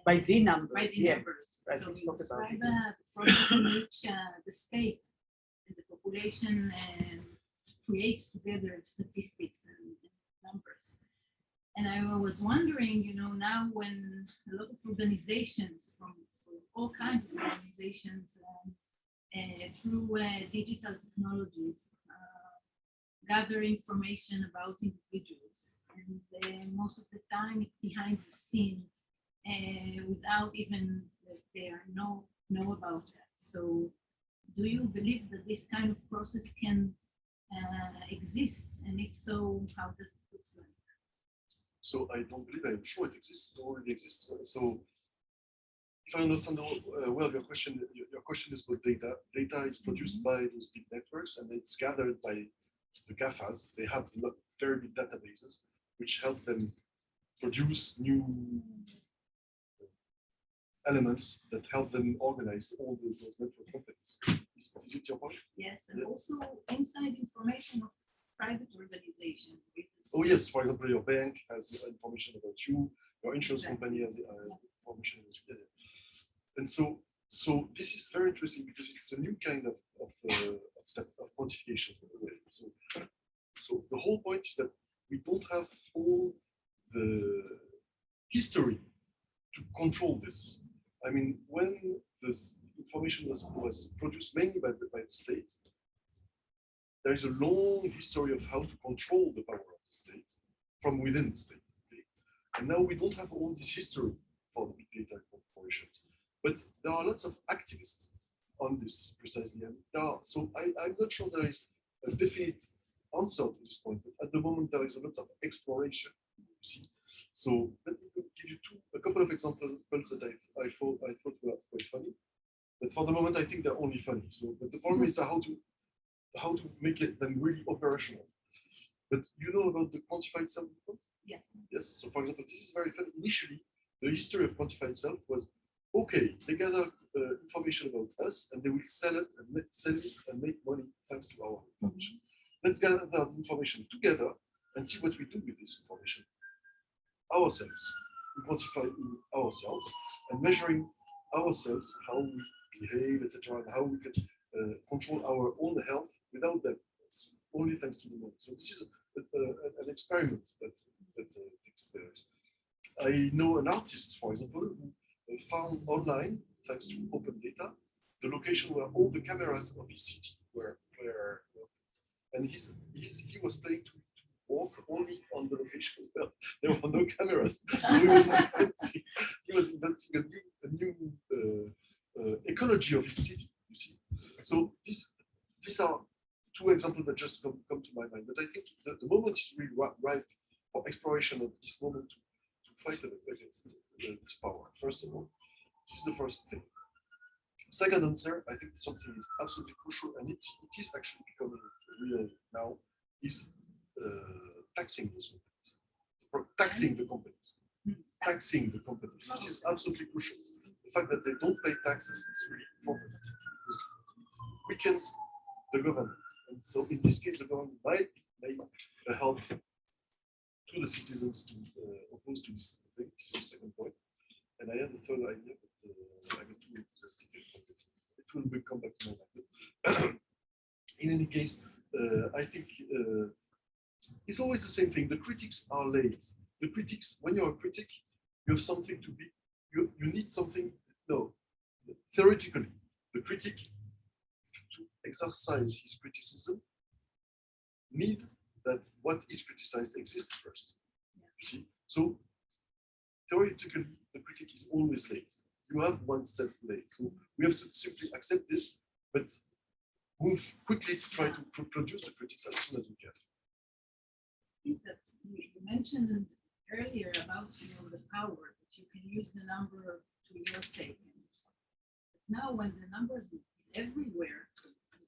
S3: By the numbers.
S6: By the numbers.
S3: Right.
S6: So you describe the process in which the state and the population creates together statistics and numbers. And I was wondering, you know, now when a lot of organizations from all kinds of organizations through digital technologies gather information about individuals, and most of the time it's behind the scene without even that they know about that. So do you believe that this kind of process can exist? And if so, how does it look like?
S5: So I don't believe, I'm sure it exists, it already exists. So if I understand well your question is about data. Data is produced by those big networks, and it's gathered by the GAFAs. They have very big databases which help them produce new elements that help them organize all those network companies. Is it your point?
S6: Yes, and
S5: Yeah.
S6: also inside information of private organization.
S5: Oh yes, for example, your bank has information about you, your insurance
S6: Exactly.
S5: company has information about you. Yeah. And so this is very interesting because it's a new kind of quantification in a way. So the whole point is that we don't have all the history to control this. I mean, when this information was produced mainly by the state, there is a long history of how to control the power of the state from within the state. Okay? And now we don't have all this history for the big data corporations. But there are lots of activists on this precisely. And so I'm not sure there is a definite answer to this point, but at the moment there is a lot of exploration. You see, so let me give you a couple of examples that I thought were quite funny. But for the moment, I think they're only funny. So, but the problem is how to make them really operational. But you know about the quantified self?
S6: Yes.
S5: Yes. So, for example, this is very funny. Initially, the history of quantified self was okay. They gather information about us, and they will sell it and make money thanks to our information. Let's gather the information together and see what we do with this information ourselves. We quantify ourselves and measuring ourselves how we behave, etc., and how we can control our own health without that, only thanks to the money. So this is an experiment that takes place. I know an artist, for example, who found online, thanks to open data, the location where all the cameras of his city were and he was planning to walk only on the location where there were no cameras. So he was inventing a new ecology of his city, you see. So these are two examples that just come to my mind. But I think the moment is really ripe for exploration of this moment to fight against this power. First of all, this is the first thing. Second answer, I think something is absolutely crucial, and it is actually becoming real now, is taxing those companies. Taxing the companies. Taxing the companies. This is absolutely crucial. The fact that they don't pay taxes is really problematic because it weakens the government. And so in this case, the government might help to the citizens to oppose to this thing. This is the second point. And I have a third idea, but I get too enthusiastic. It will come back to my mind. In any case, I think it's always the same thing. The critics are late. The critics, when you're a critic, you have something to be, you need something, no, theoretically, the critic to exercise his criticism need that what is criticized exists first. You see? So theoretically, the critic is always late. You have one step late. So we have to simply accept this, but move quickly to try to produce the critics as soon as we can.
S6: I think that you mentioned earlier about the power that you can use the number to your sake. But now, when the numbers is everywhere,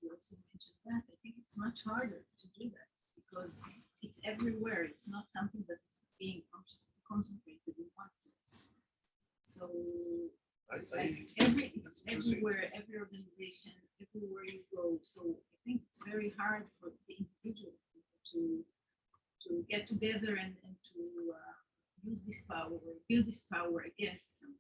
S6: you also mentioned that. I think it's much harder to do that because it's everywhere. It's not something that is being concentrated in one place. So, it's everywhere, every organization, everywhere you go. So I think it's very hard for the individual to get together and to use this power or build this power against something.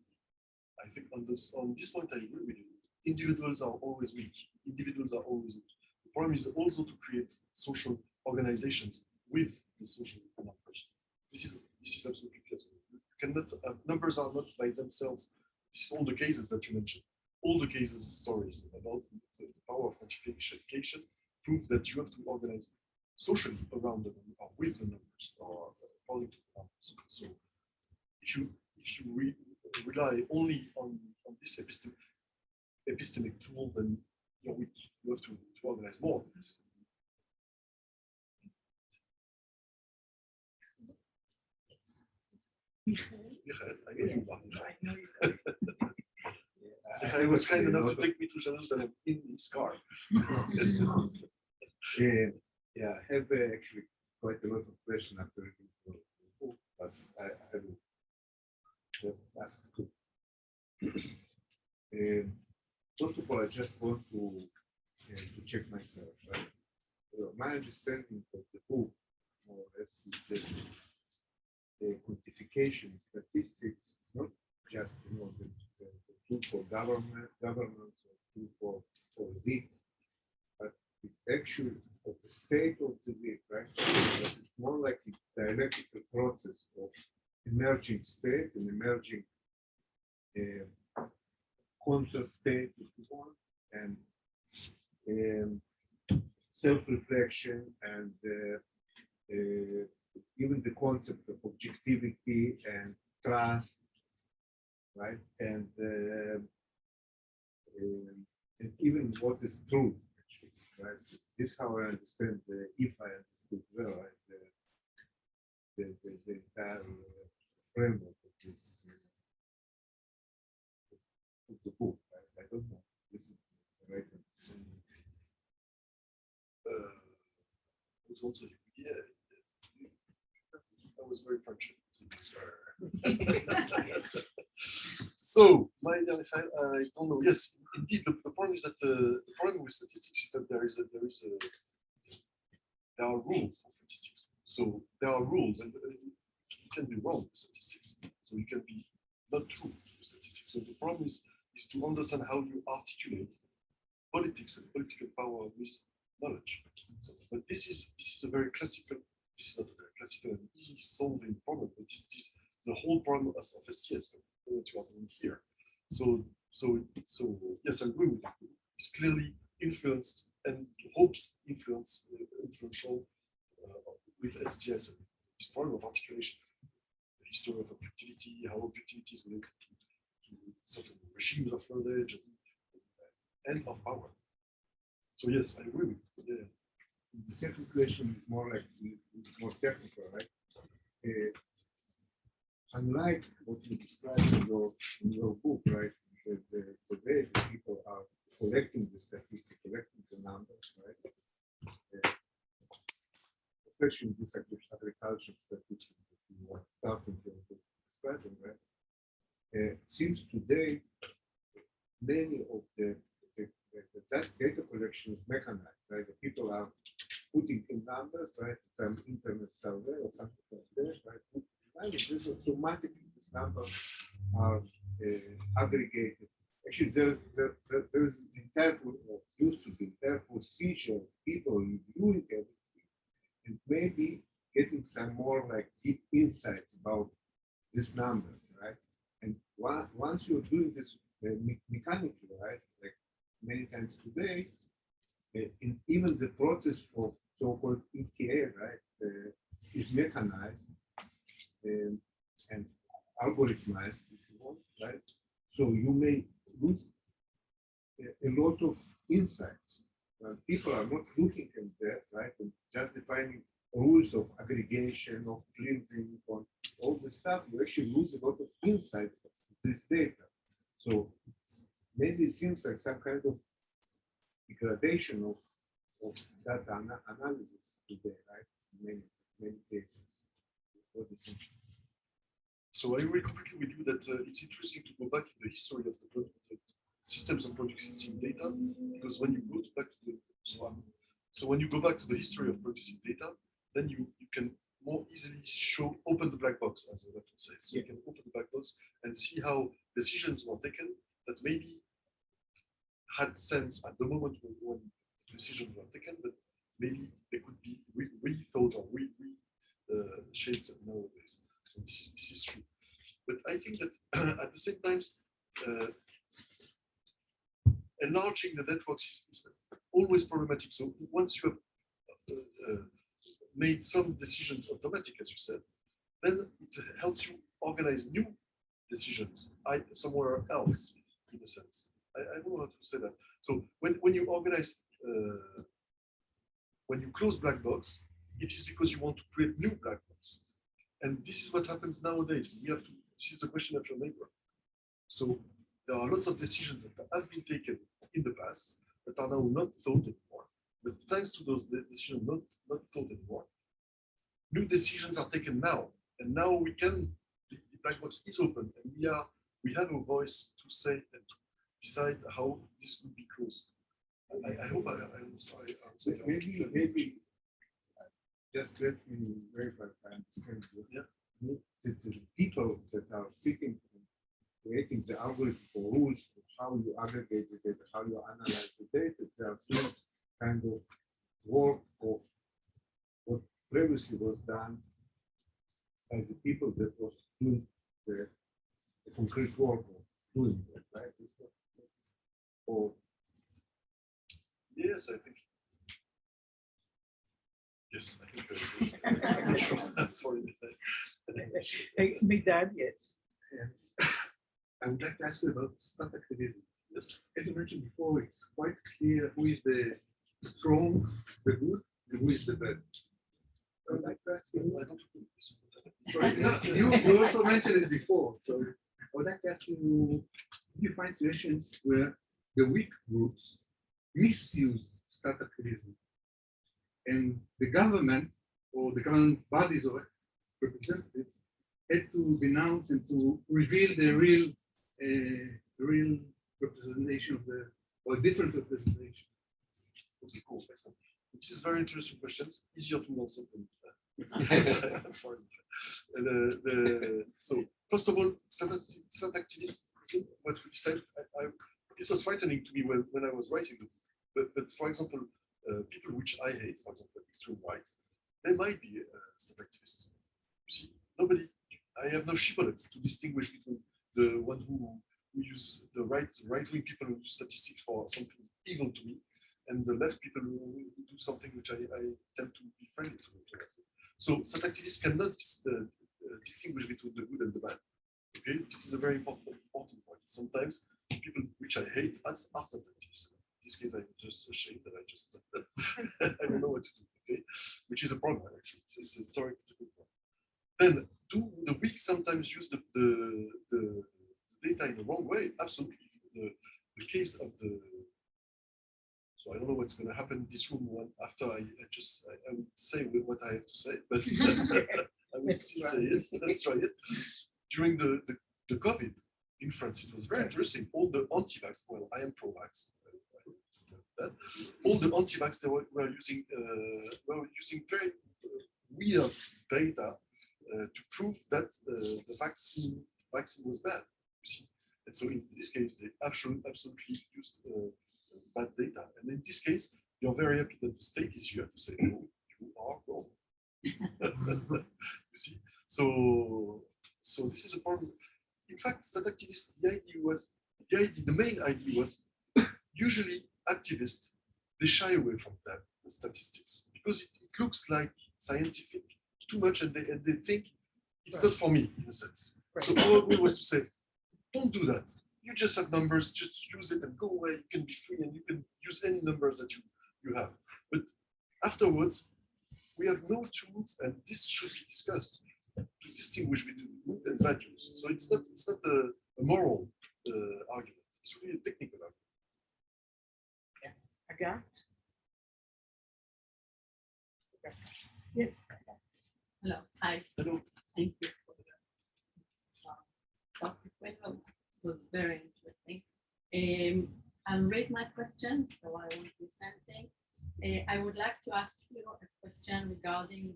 S5: I think on this point, I agree with you. Individuals are always weak. Individuals are always weak. The problem is also to create social organizations with the social numbers. This is absolutely clear. You cannot, numbers are not by themselves. This is all the cases that you mentioned. All the cases, stories about the power of quantification prove that you have to organize socially around them or with the numbers or according to the numbers. So if you rely only on this epistemic tool, then you're weak. You have to organize more of this. Michael, I know you are. He was kind enough to take me to Jerusalem in his car.
S7: Yeah, I have actually quite a lot of questions after reading, but I will just ask two. First of all, I just want to check myself. Right? My understanding of the book, more or less, is that the quantification statistics is not just the tool for governance or tool for the but it's actually of the state of the week, right? But it's more like a dialectical process of emerging state and emerging conscious state, if you want, and self-reflection and even the concept of objectivity and trust, right? And even what is true, actually, right? This is how I understand, if I understood well, right? The entire framework of this of the book. I don't know. This is the right understanding.
S5: was also, yeah, that was very French. So, I don't know. Yes, indeed, the problem is that the problem with statistics is that there are rules for statistics. So there are rules, and you can be wrong with statistics. So you can be not true with statistics. So the problem is to understand how you articulate politics and political power with knowledge. So, but this is a very classical. This is not a very classical and easy solving problem, but this is the whole problem of STS that you are doing here. So yes, I agree with you. It's clearly influenced and hopes influential with STS and this problem of articulation, the history of objectivity, how objectivity is related to certain regimes of knowledge and of power. So yes, I agree with you. Yeah.
S7: The second question is more technical, right? Unlike what you described in your book, right? Because the way the people are collecting the statistics, collecting the numbers, right? Especially this agricultural statistics that you are starting to describe, right? Since today, many of the data collection is mechanized, right? The people are putting in numbers, right? Some internet survey or something like that, right? This automatically, these numbers are aggregated. Actually, there is entire used to be entire procedure of people reviewing everything and maybe getting some more like deep insights about these numbers, right? And once you're doing this mechanically, right? Like many times today, in even the process of so-called ETA, right, is mechanized and algorithmized, if you want, right? So you may lose a lot of insights. People are not looking at that, right, and just defining rules of aggregation, of cleansing, on all the stuff. You actually lose a lot of insight of this data. So maybe it seems like some kind of degradation of data analysis today, right? In many cases. What do you think?
S5: So I agree completely with you that it's interesting to go back in the history of the systems of producing data, because when you go back to the when you go back to the history of producing data, then you can more easily open the black box, as the letter says. So you can open the black box and see how decisions were taken that maybe had sense at the moment when decisions were taken, but maybe they could be rethought or shaped nowadays. So this is true. But I think that at the same time, enlarging the networks is always problematic. So once you have made some decisions automatic, as you said, then it helps you organize new decisions somewhere else, in a sense. I don't know how to say that. So when you organize, when you close black box, it is because you want to create new black boxes. And this is what happens nowadays. This is the question of your neighbor. So there are lots of decisions that have been taken in the past that are now not thought anymore. But thanks to those decisions not thought anymore, new decisions are taken now. And now the black box is open, and we have a voice to say and to decide how this could be closed. I hope I'm sorry.
S7: Maybe just let me verify if I understand you.
S5: Yeah.
S7: The people that are sitting and creating the algorithm for rules of how you aggregate the data, how you analyze the data, they are doing kind of work of what previously was done by the people that was doing the concrete work of doing that, right? Or
S5: yes, I think. Yes, I think. I'm not sure. I'm sorry.
S3: Medad, yes.
S7: I would like to ask you about Statactivism. Yes. As you mentioned before, it's quite clear who is the strong, the good, and who is the bad. I would like to ask you. Sorry, you also mentioned it before, so I would like to ask you, do you find situations where the weak groups misuse Statactivism and the government or the government bodies or representatives had to denounce and to reveal the real representation of the, or different representation?
S5: Okay, cool. Excellent. This is very interesting questions. Easier to answer than I'm sorry. So first of all, Statactivism, what we decided, this was frightening to me when I was writing it. But for example, people which I hate, for example, extreme right, they might be Statactivists. You see, nobody. I have no shibboleths to distinguish between the one who use the right-wing people who use statistics for something evil to me, and the left people who do something which I tend to be friendly to. So Statactivists cannot distinguish between the good and the bad. Okay, this is a very important point. Sometimes people which I hate are Statactivists. In this case, I'm just ashamed that I just I don't know what to do. Okay, which is a problem actually. It's a theoretical problem. Then, do the weak sometimes use the data in the wrong way? Absolutely. The case of the, so I don't know what's going to happen in this room after I would say what I have to say, but I will still say it. Let's try it. During the COVID in France, it was very interesting. All the anti-vax, well, I am pro-vax. All the anti-vax they were using very weird data to prove that the vaccine was bad. You see, and so in this case, they absolutely used bad data. And in this case, you're very happy that the state is here to say, no, you are wrong. You see, so this is a problem. In fact, Statactivists, the main idea was usually activists, they shy away from that, the statistics, because it looks like scientific too much, and they think it's not for me, in a sense. So our goal was to say, don't do that. You just have numbers, just use it and go away. You can be free and you can use any numbers that you have. But afterwards, we have no tools, and this should be discussed to distinguish between good and bad use. So it's not a moral argument. It's really a technical argument.
S3: Agat? Yes.
S8: Hello. Hi.
S5: Hello.
S8: Thank you for the talk. It was very interesting. I'll read my questions, so I won't be something. I would like to ask you a question regarding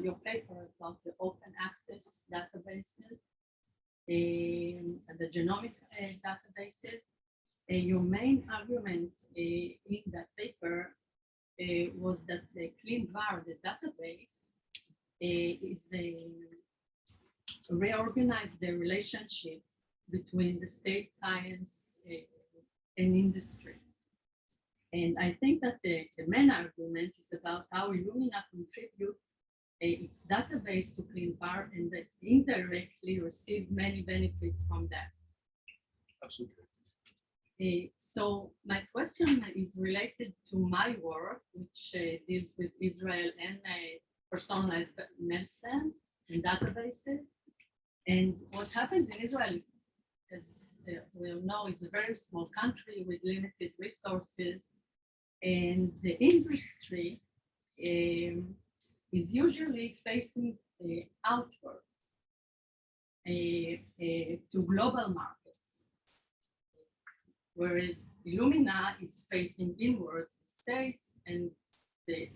S8: your paper about the open access databases and the genomic databases. Your main argument in that paper was that the CleanVar, the database, is reorganize the relationships between the state science and industry. And I think that the main argument is about how Illumina contribute its database to CleanVar and that indirectly receive many benefits from that.
S5: Absolutely.
S8: So my question is related to my work, which deals with Israel and personalized medicine and databases. And what happens in Israel is, as we all know, is a very small country with limited resources, and the industry is usually facing outward to global markets. whereas Illumina is facing inwards states and the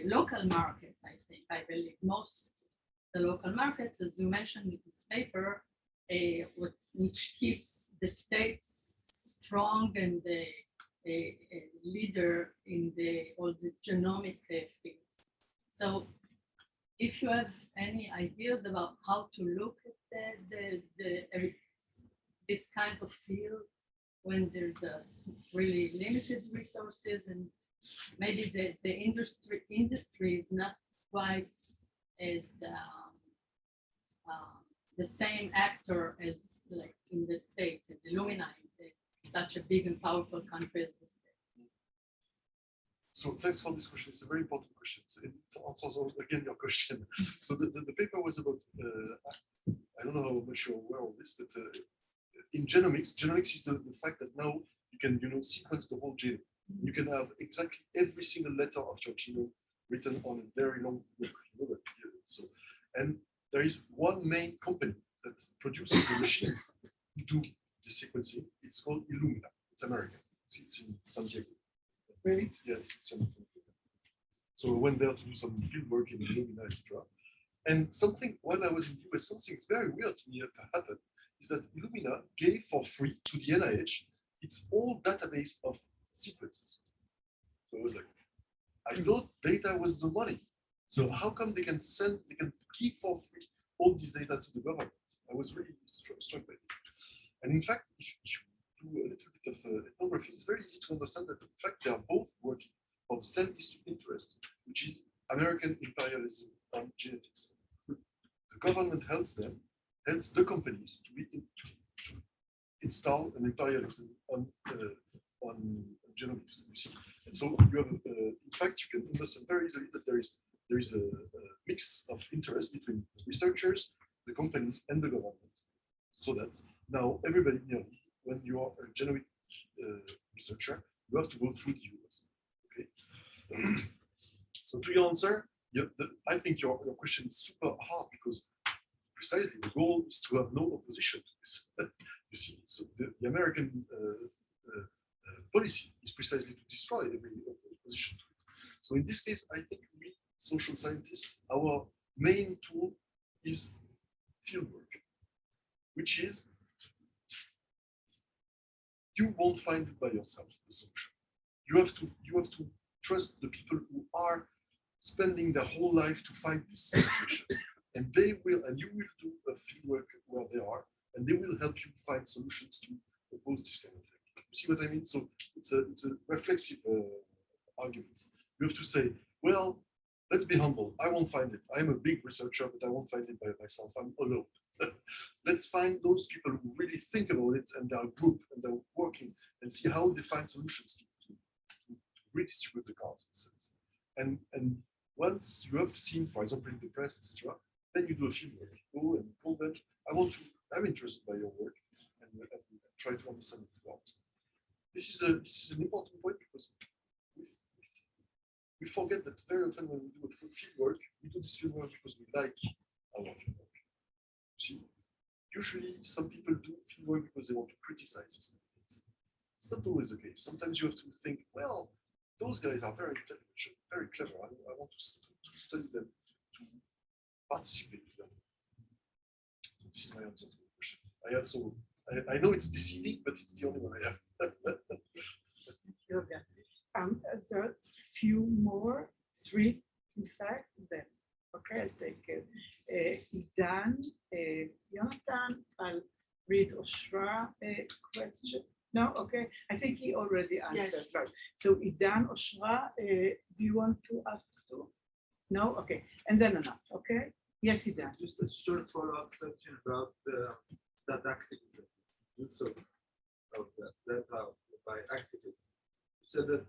S8: local markets, I believe most the local markets, as you mentioned in this paper, which keeps the states strong and a leader in all the genomic fields. So if you have any ideas about how to look at this kind of field when there's really limited resources and maybe the industry is not quite as the same actor as like in the States, as Illumina, such a big and powerful country as the States.
S5: So thanks for this question. It's a very important question. It answers again your question. So the paper was about, I don't know how much you're aware of this, but in genomics is the fact that now you can sequence the whole genome. You can have exactly every single letter of your genome written on a very long book. So, and there is one main company that produces the machines to do the sequencing. It's called Illumina. It's American. It's in San Diego.
S3: Really?
S5: Yeah, it's in San Diego. So I went there to do some field work in Illumina, etc. And something, while I was in the US, something very weird to me happened, is that Illumina gave for free to the NIH its whole database of sequences. So I was like, I thought data was the money. So how come they can keep for free all this data to the government? I was really struck by this. And in fact, if you do a little bit of ethnography, it's very easy to understand that in fact they are both working for the same interest, which is American imperialism on genetics. The government helps the companies to install an imperialism on genomics. You see, and so you have, in fact, you can understand very easily that there is a mix of interest between researchers, the companies, and the government. So that now everybody, when you are a genomic researcher, you have to go through the US. Okay. So to your answer, I think your question is super hard because precisely the goal is to have no opposition to this. You see, so the American policy is precisely to destroy every opposition to it. So in this case, I think we social scientists, our main tool is fieldwork, which is you won't find it by yourself, the solution. You have to trust the people who are spending their whole life to find this situation. And you will do a fieldwork where they are, and they will help you find solutions to oppose this kind of thing. You see what I mean? So it's a reflexive argument. You have to say, well, let's be humble. I won't find it. I'm a big researcher, but I won't find it by myself. I'm alone. Let's find those people who really think about it and they're a group and they're working and see how they find solutions to redistribute the cards in a sense. And once you have seen, for example, in the press, etc., then you do a field work. Go and call them. I'm interested by your work and try to understand it well. This is an important point because we forget that very often when we do a field work, we do this field work because we like our field work. See, usually some people do field work because they want to criticize this. It's not always the case. Sometimes you have to think, well, those guys are very intelligent, very clever. I want to study them, to participate to them. So this is my answer to the question. I know it's deceiving, but it's the only one I have.
S3: There are few more, three, in fact, then. Okay, I'll take it. Idan, Jonathan, I'll read Oshra question. No, okay. I think he already answered. Yes. Right. So Idan, Oshra, do you want to ask too? No? Okay. And then Anat, okay? Yes, Idan.
S9: Just a short follow-up question about the Statactivism, use of the data by activists. You said that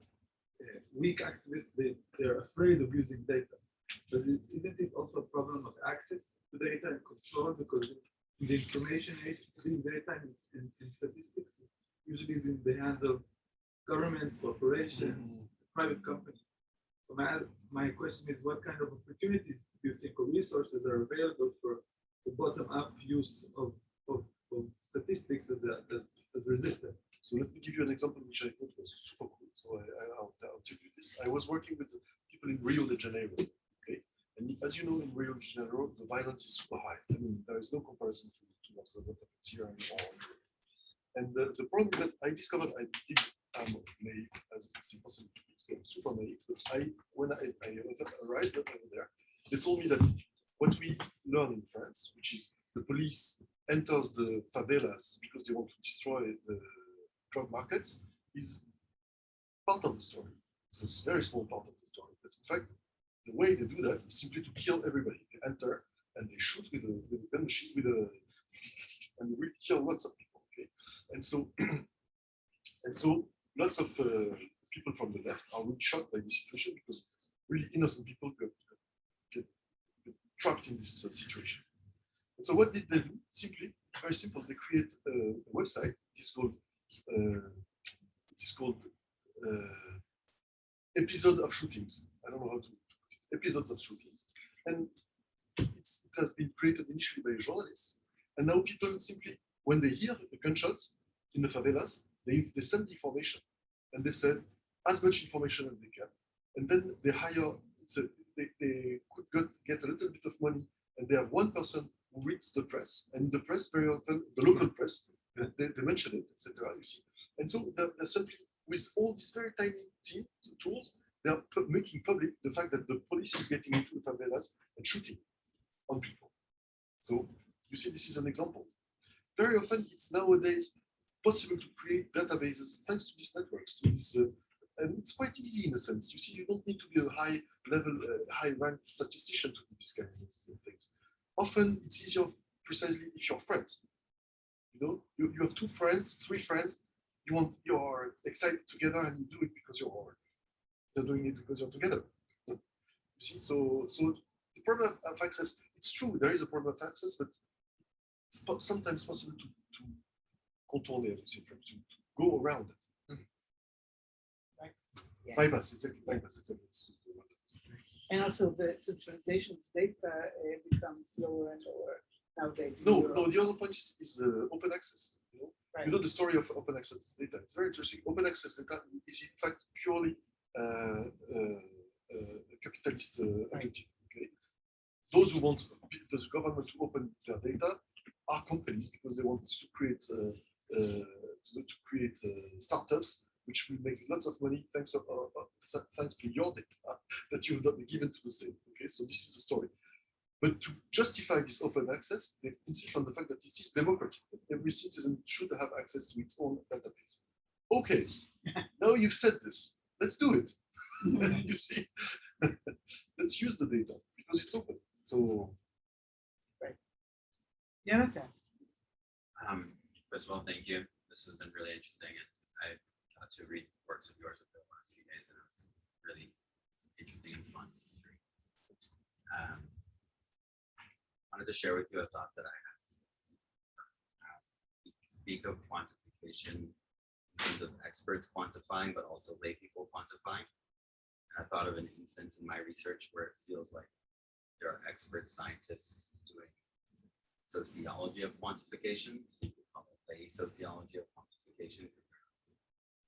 S9: weak activists, they're afraid of using data. But isn't it also a problem of access to data and control? Because the information age, data in statistics usually is in the hands of governments, corporations, private companies. So my question is, what kind of opportunities do you think or resources are available for the bottom-up use of statistics as resistant?
S5: So let me give you an example which I thought was super cool. So I'll tell you this. I was working with people in Rio de Janeiro. Okay, and as you know, in Rio de Janeiro, the violence is super high. I mean, there is no comparison to what happens here anymore. And the problem is that I discovered I'm naive, as it's impossible to be super naive. But when I arrived over there, they told me that what we learn in France, which is the police enters the favelas because they want to destroy the drug markets, is part of the story. It's a very small part of the story. But in fact, the way they do that is simply to kill everybody. They enter and they shoot with a gun machine, and they really kill lots of people. Okay, and so lots of people from the left are really shocked by this situation because really innocent people get trapped in this situation. And so what did they do? Simply, very simple. They create a website. It's called episode of shootings. I don't know how to put it. Episodes of shootings, and it has been created initially by journalists. And now people simply, when they hear the gunshots in the favelas, they send information, and they send as much information as they can, and then they hire. They could get a little bit of money, and they have one person who reads the press, and the press very often, the local press, they mention it, etc. You see, and so they're simply with all these very tiny tools, they are making public the fact that the police is getting into the favelas and shooting on people. So you see, this is an example. Very often, it's nowadays possible to create databases thanks to these networks, to this. And it's quite easy in a sense. You see, you don't need to be a high-level, high-ranked statistician to do this kind of things. Often, it's easier precisely if you're friends. You know, you have 2 friends, 3 friends. You're excited together, and you do it because you're doing it because you're together. You see, so the problem of access. It's true, there is a problem of access, but it's sometimes possible to control it, to go around it.
S3: Yeah.
S5: Bypass, exactly.
S3: And also the centralization of data becomes lower and lower nowadays.
S5: No, the other point is open access.
S3: Right.
S5: You know the story of open access data. It's very interesting. Open access data is in fact purely a capitalist objective. Okay, those who want the government to open their data are companies because they want to create startups which will make lots of money thanks to your data that you've given to the state. Okay, so this is the story. But to justify this open access, they insist on the fact that this is democratic, that every citizen should have access to its own database. Okay, now you've said this, let's do it. You see, let's use the data because it's open. So,
S3: right. Yeah.
S10: First of all, thank you. This has been really interesting, and I got to read works of yours over the last few days, and it was really interesting and fun. I wanted to share with you a thought that I had. We speak of quantification in terms of experts quantifying, but also lay people quantifying. And I thought of an instance in my research where it feels like there are expert scientists doing sociology of quantification. So you could call it lay sociology of quantification.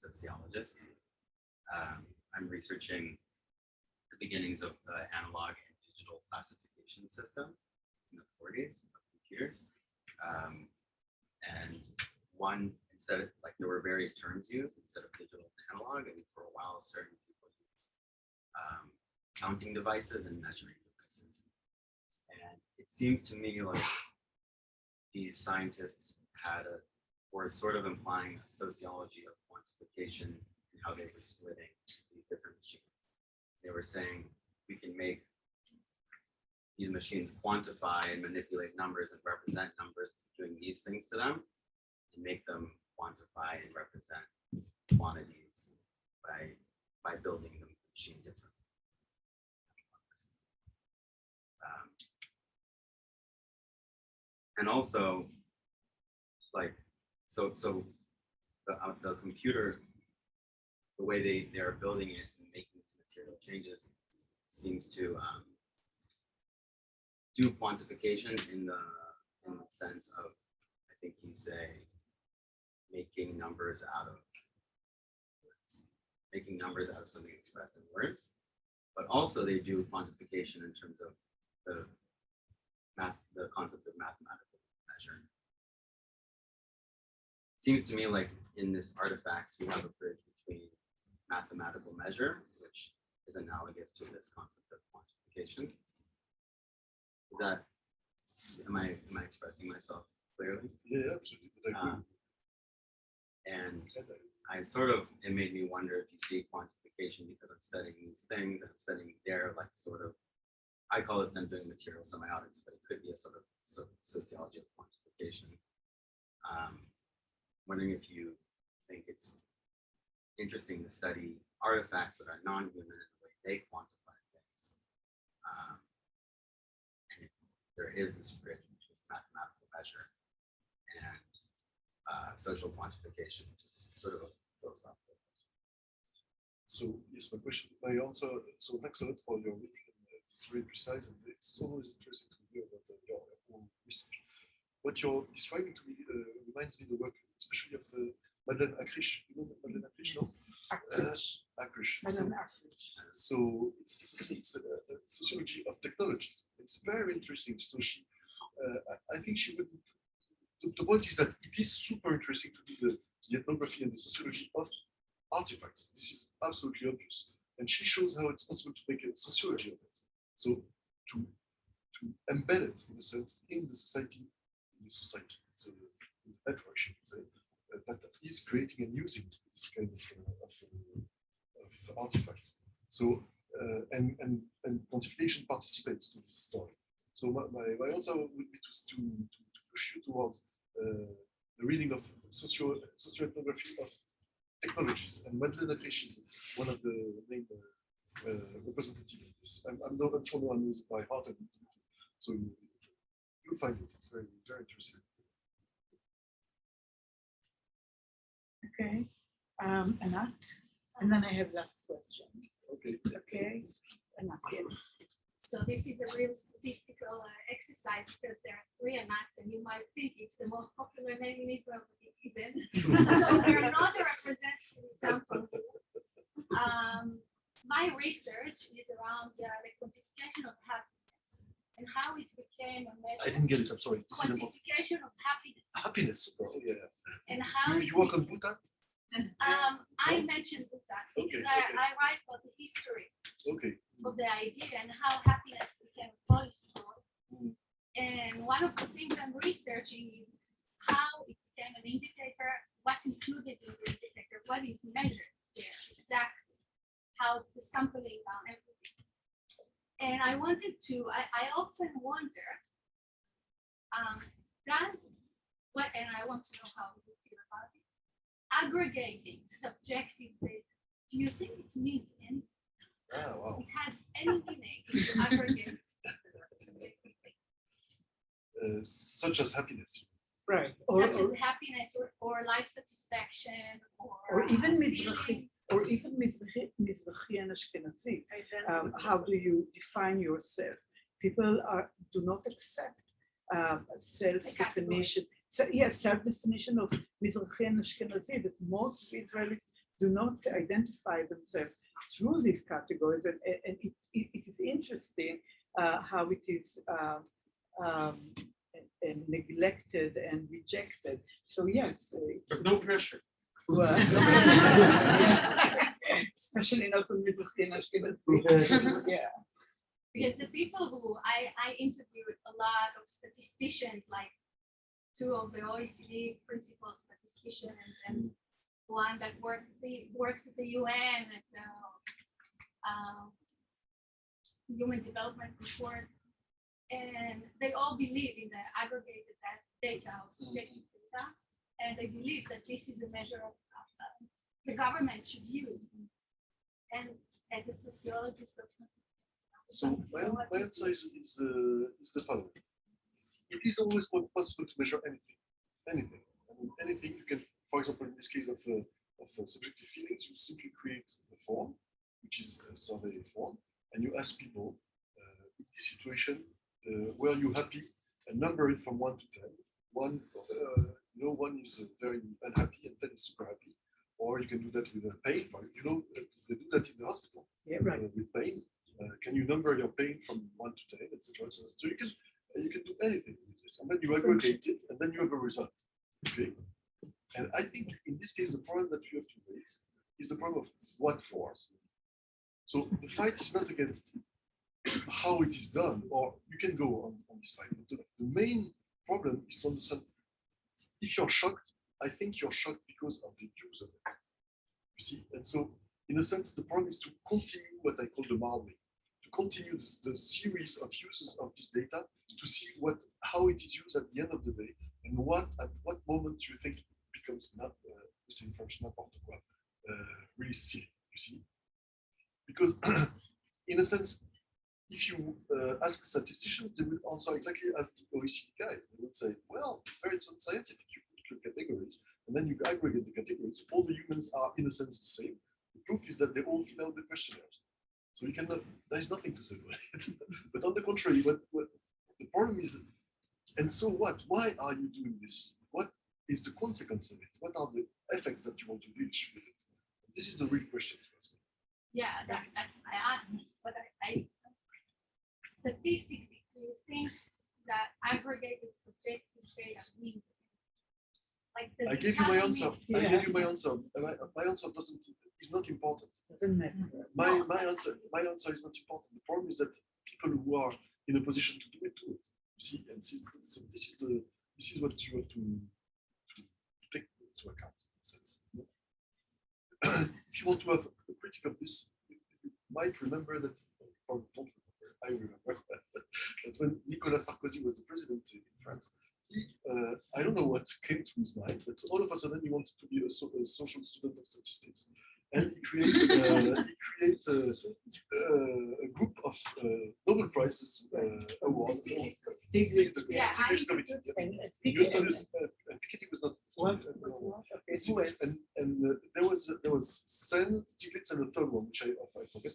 S10: Sociologists. I'm researching the beginnings of the analog and digital classification system in the 40s of computers. And one, instead of, like, there were various terms used instead of digital and analog, and for a while certain people used counting devices and measuring devices. And it seems to me like these scientists were sort of implying a sociology of quantification and how they were splitting these different machines. They were saying we can make these machines quantify and manipulate numbers and represent numbers, doing these things to them, and make them quantify and represent quantities by building the machine differently. And also, like, so the computer, the way they are building it and making these material changes seems to do quantification in the sense of, I think you say, making numbers out of words, making numbers out of something expressed in words, but also they do quantification in terms of the concept of mathematical measure. Seems to me like in this artifact, you have a bridge between mathematical measure, which is analogous to this concept of quantification. Is that, am I expressing myself clearly?
S5: Yeah, absolutely. But I agree.
S10: And I sort of, it made me wonder if you see quantification because I'm studying these things and I'm studying their like sort of, I call it them doing material semiotics, but it could be a sort of sociology of quantification. Wondering if you think it's interesting to study artifacts that are non-human and the way they quantify things. And if there is this bridge between mathematical measure and social quantification, which is sort of a philosophical question.
S5: So yes, my question, my answer. So thanks a lot for your reading. It's very precise, and it's always interesting to hear about your own research. What you're describing to me reminds me of the work, especially of Madeleine Acriche. You know Madeleine Acriche, no? Acriche. So it's a sociology of technologies. It's very interesting. So she, I think she would. The point is that it is super interesting to do the ethnography and the sociology of artifacts. This is absolutely obvious, and she shows how it's possible to make a sociology of it. So to embed it in a sense in the society, it's a network, I would say, that is creating and using this kind of artifacts. So and quantification participates to this story. So my answer would be to push you towards the reading of socio-ethnography of technologies, and Madeleine Acriche is one of the main representatives of this. I'm sure no one knows it by heart, so you'll find it. It's very, very interesting.
S3: Okay, Anat, and then I have last question.
S5: Okay.
S3: Okay, Anat, yes.
S6: So this is a real statistical exercise because there are 3 Anats, and you might think it's the most popular name in Israel, but it isn't. So we're not a representative example. My research is around the quantification of happiness and how it became a measure.
S5: I didn't get it. I'm sorry. This is important.
S6: Quantification of happiness.
S5: Happiness. Oh, yeah.
S6: And how
S5: You work on Bhutan?
S6: I mentioned Bhutan because
S5: Okay.
S6: I write about the history
S5: Okay.
S6: of the idea and how happiness became a policy goal. And one of the things I'm researching is how it became an indicator, what's included in the indicator, what is measured there exactly, how's the sampling down, everything. And I wanted to, I often wonder, and I want to know how you feel about it, aggregating subjective data, do you think it means anything?
S5: Ah, wow.
S6: It has any meaning if you aggregate
S5: Such as happiness.
S3: Right.
S6: such as happiness or life satisfaction
S3: or even Mizrahi, or even Mizrahi and Ashkenazi. How do you define yourself? People do not accept self-definition. So, yes, self-definition of Mizrahi and Ashkenazi, that most Israelis do not identify themselves through these categories, and it is interesting how it is neglected and rejected. So yes,
S4: But no pressure.
S3: Well, especially not on Mizrahi and Ashkenazi. Yeah.
S6: because the people who I interviewed a lot of statisticians, like 2 of the OECD principal statisticians and one that works at the UN at the Human Development Report, and they all believe in the aggregated data of subjective data, and they believe that this is a measure of the government should use. And as a sociologist,
S5: So my answer is the following. It is always possible to measure anything. Anything. I mean, anything you can, for example, in this case of subjective feelings, you simply create a form, which is a survey form, and you ask people in this situation, were you happy, and number it from 1 to 10. 1 You know, one is very unhappy and then is super happy. Or you can do that with pain. You know, they do that in the hospital.
S3: Yeah, right.
S5: With pain. Can you number your pain from 1 to 10, etc. So you can do anything with this, and then you aggregate it, and then you have a result. Okay. And I think in this case, the problem that you have to raise is the problem of what for. So the fight is not against how it is done, or you can go on this fight. But the main problem is to understand if you're shocked. I think you're shocked because of the use of it. You see, and so in a sense, the problem is to continue what I call the marbling, to continue the series of uses of this data to see how it is used at the end of the day, and at what moment you think it becomes not, in French, n'importe quoi, really silly. You see, because in a sense, if you ask statisticians, they will answer exactly as the OECD guys. They would say, well, it's very scientific. You put categories, and then you aggregate the categories. All the humans are, in a sense, the same. The proof is that they all fill out the questionnaires. So you cannot, there is nothing to say about it. But on the contrary, what the problem is, and so what? Why are you doing this? What is the consequence of it? What are the effects that you want to reach with it? This is the real question to ask.
S6: Yeah, that's I asked, but I statistically, do you think that aggregated subjective data means? Like,
S5: I gave you my answer. I gave you my answer. My answer is not important. My answer is not important. The problem is that people who are in a position to do it do it. You see, and see, so this is what you have to take into account. In a sense. If you want to have a critique of this, you might remember that. Probably don't remember. I remember that when Nicolas Sarkozy was the president in France. I don't know what came to his mind, but all of a sudden he wanted to be a social student of statistics, and he created a group of Nobel Prizes awards. Stiglitz Committee. And Pikachu was not. And there was Sen, Stiglitz, and a third one, which I forget.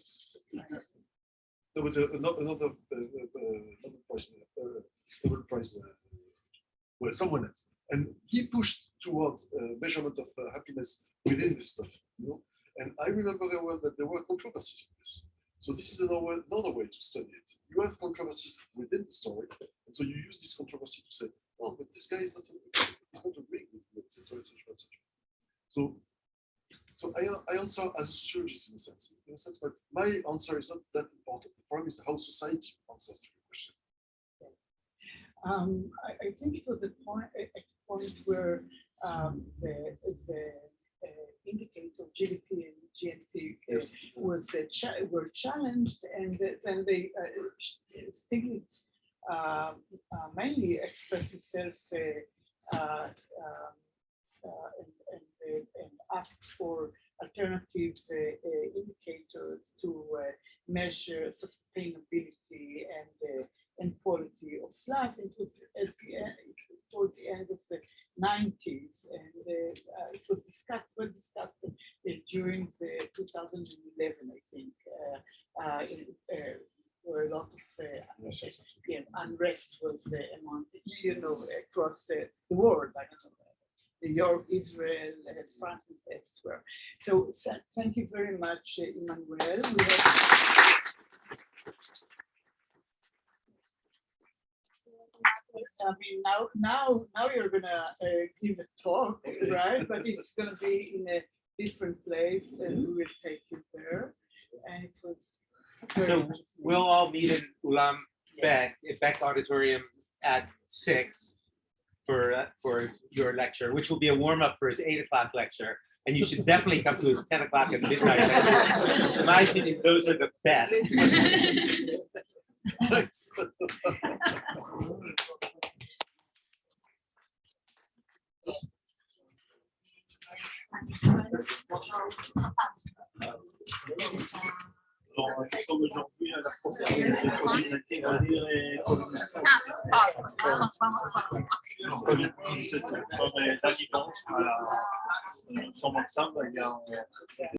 S5: No, but another Nobel Prize. Well, someone else, and he pushed towards measurement of happiness within this stuff, you know. And I remember very well that there were controversies in this. So this is another way to study it. You have controversies within the story, and so you use this controversy to say, "Oh, but this guy is not agreeing with etc., etc., etc." So I answer as a sociologist in a sense, but my answer is not that important. The problem is how society answers to the question.
S3: I think it was a point where the indicator of GDP and GNP were challenged, and then they Stiglitz mainly expressed itself and asked for alternative indicators to measure sustainability and quality of life. It was towards the end of the 90s, and it was well discussed during the 2011, I think, where a lot of unrest was among, across the world, like Europe, Israel, France, and elsewhere. So thank you very much, Emmanuel. I mean, now you're gonna give a talk, right? But it's gonna be in a different place, and we will take you there. And it was
S2: so we'll all meet in Ulam Beck Auditorium at 6 for your lecture, which will be a warm up for his 8 o'clock lecture. And you should definitely come to his 10 o'clock and midnight lectures. In my opinion, those are the best.
S4: Comme aujourd'hui, la propriété va dire comme l'alliance à son ensemble, il y a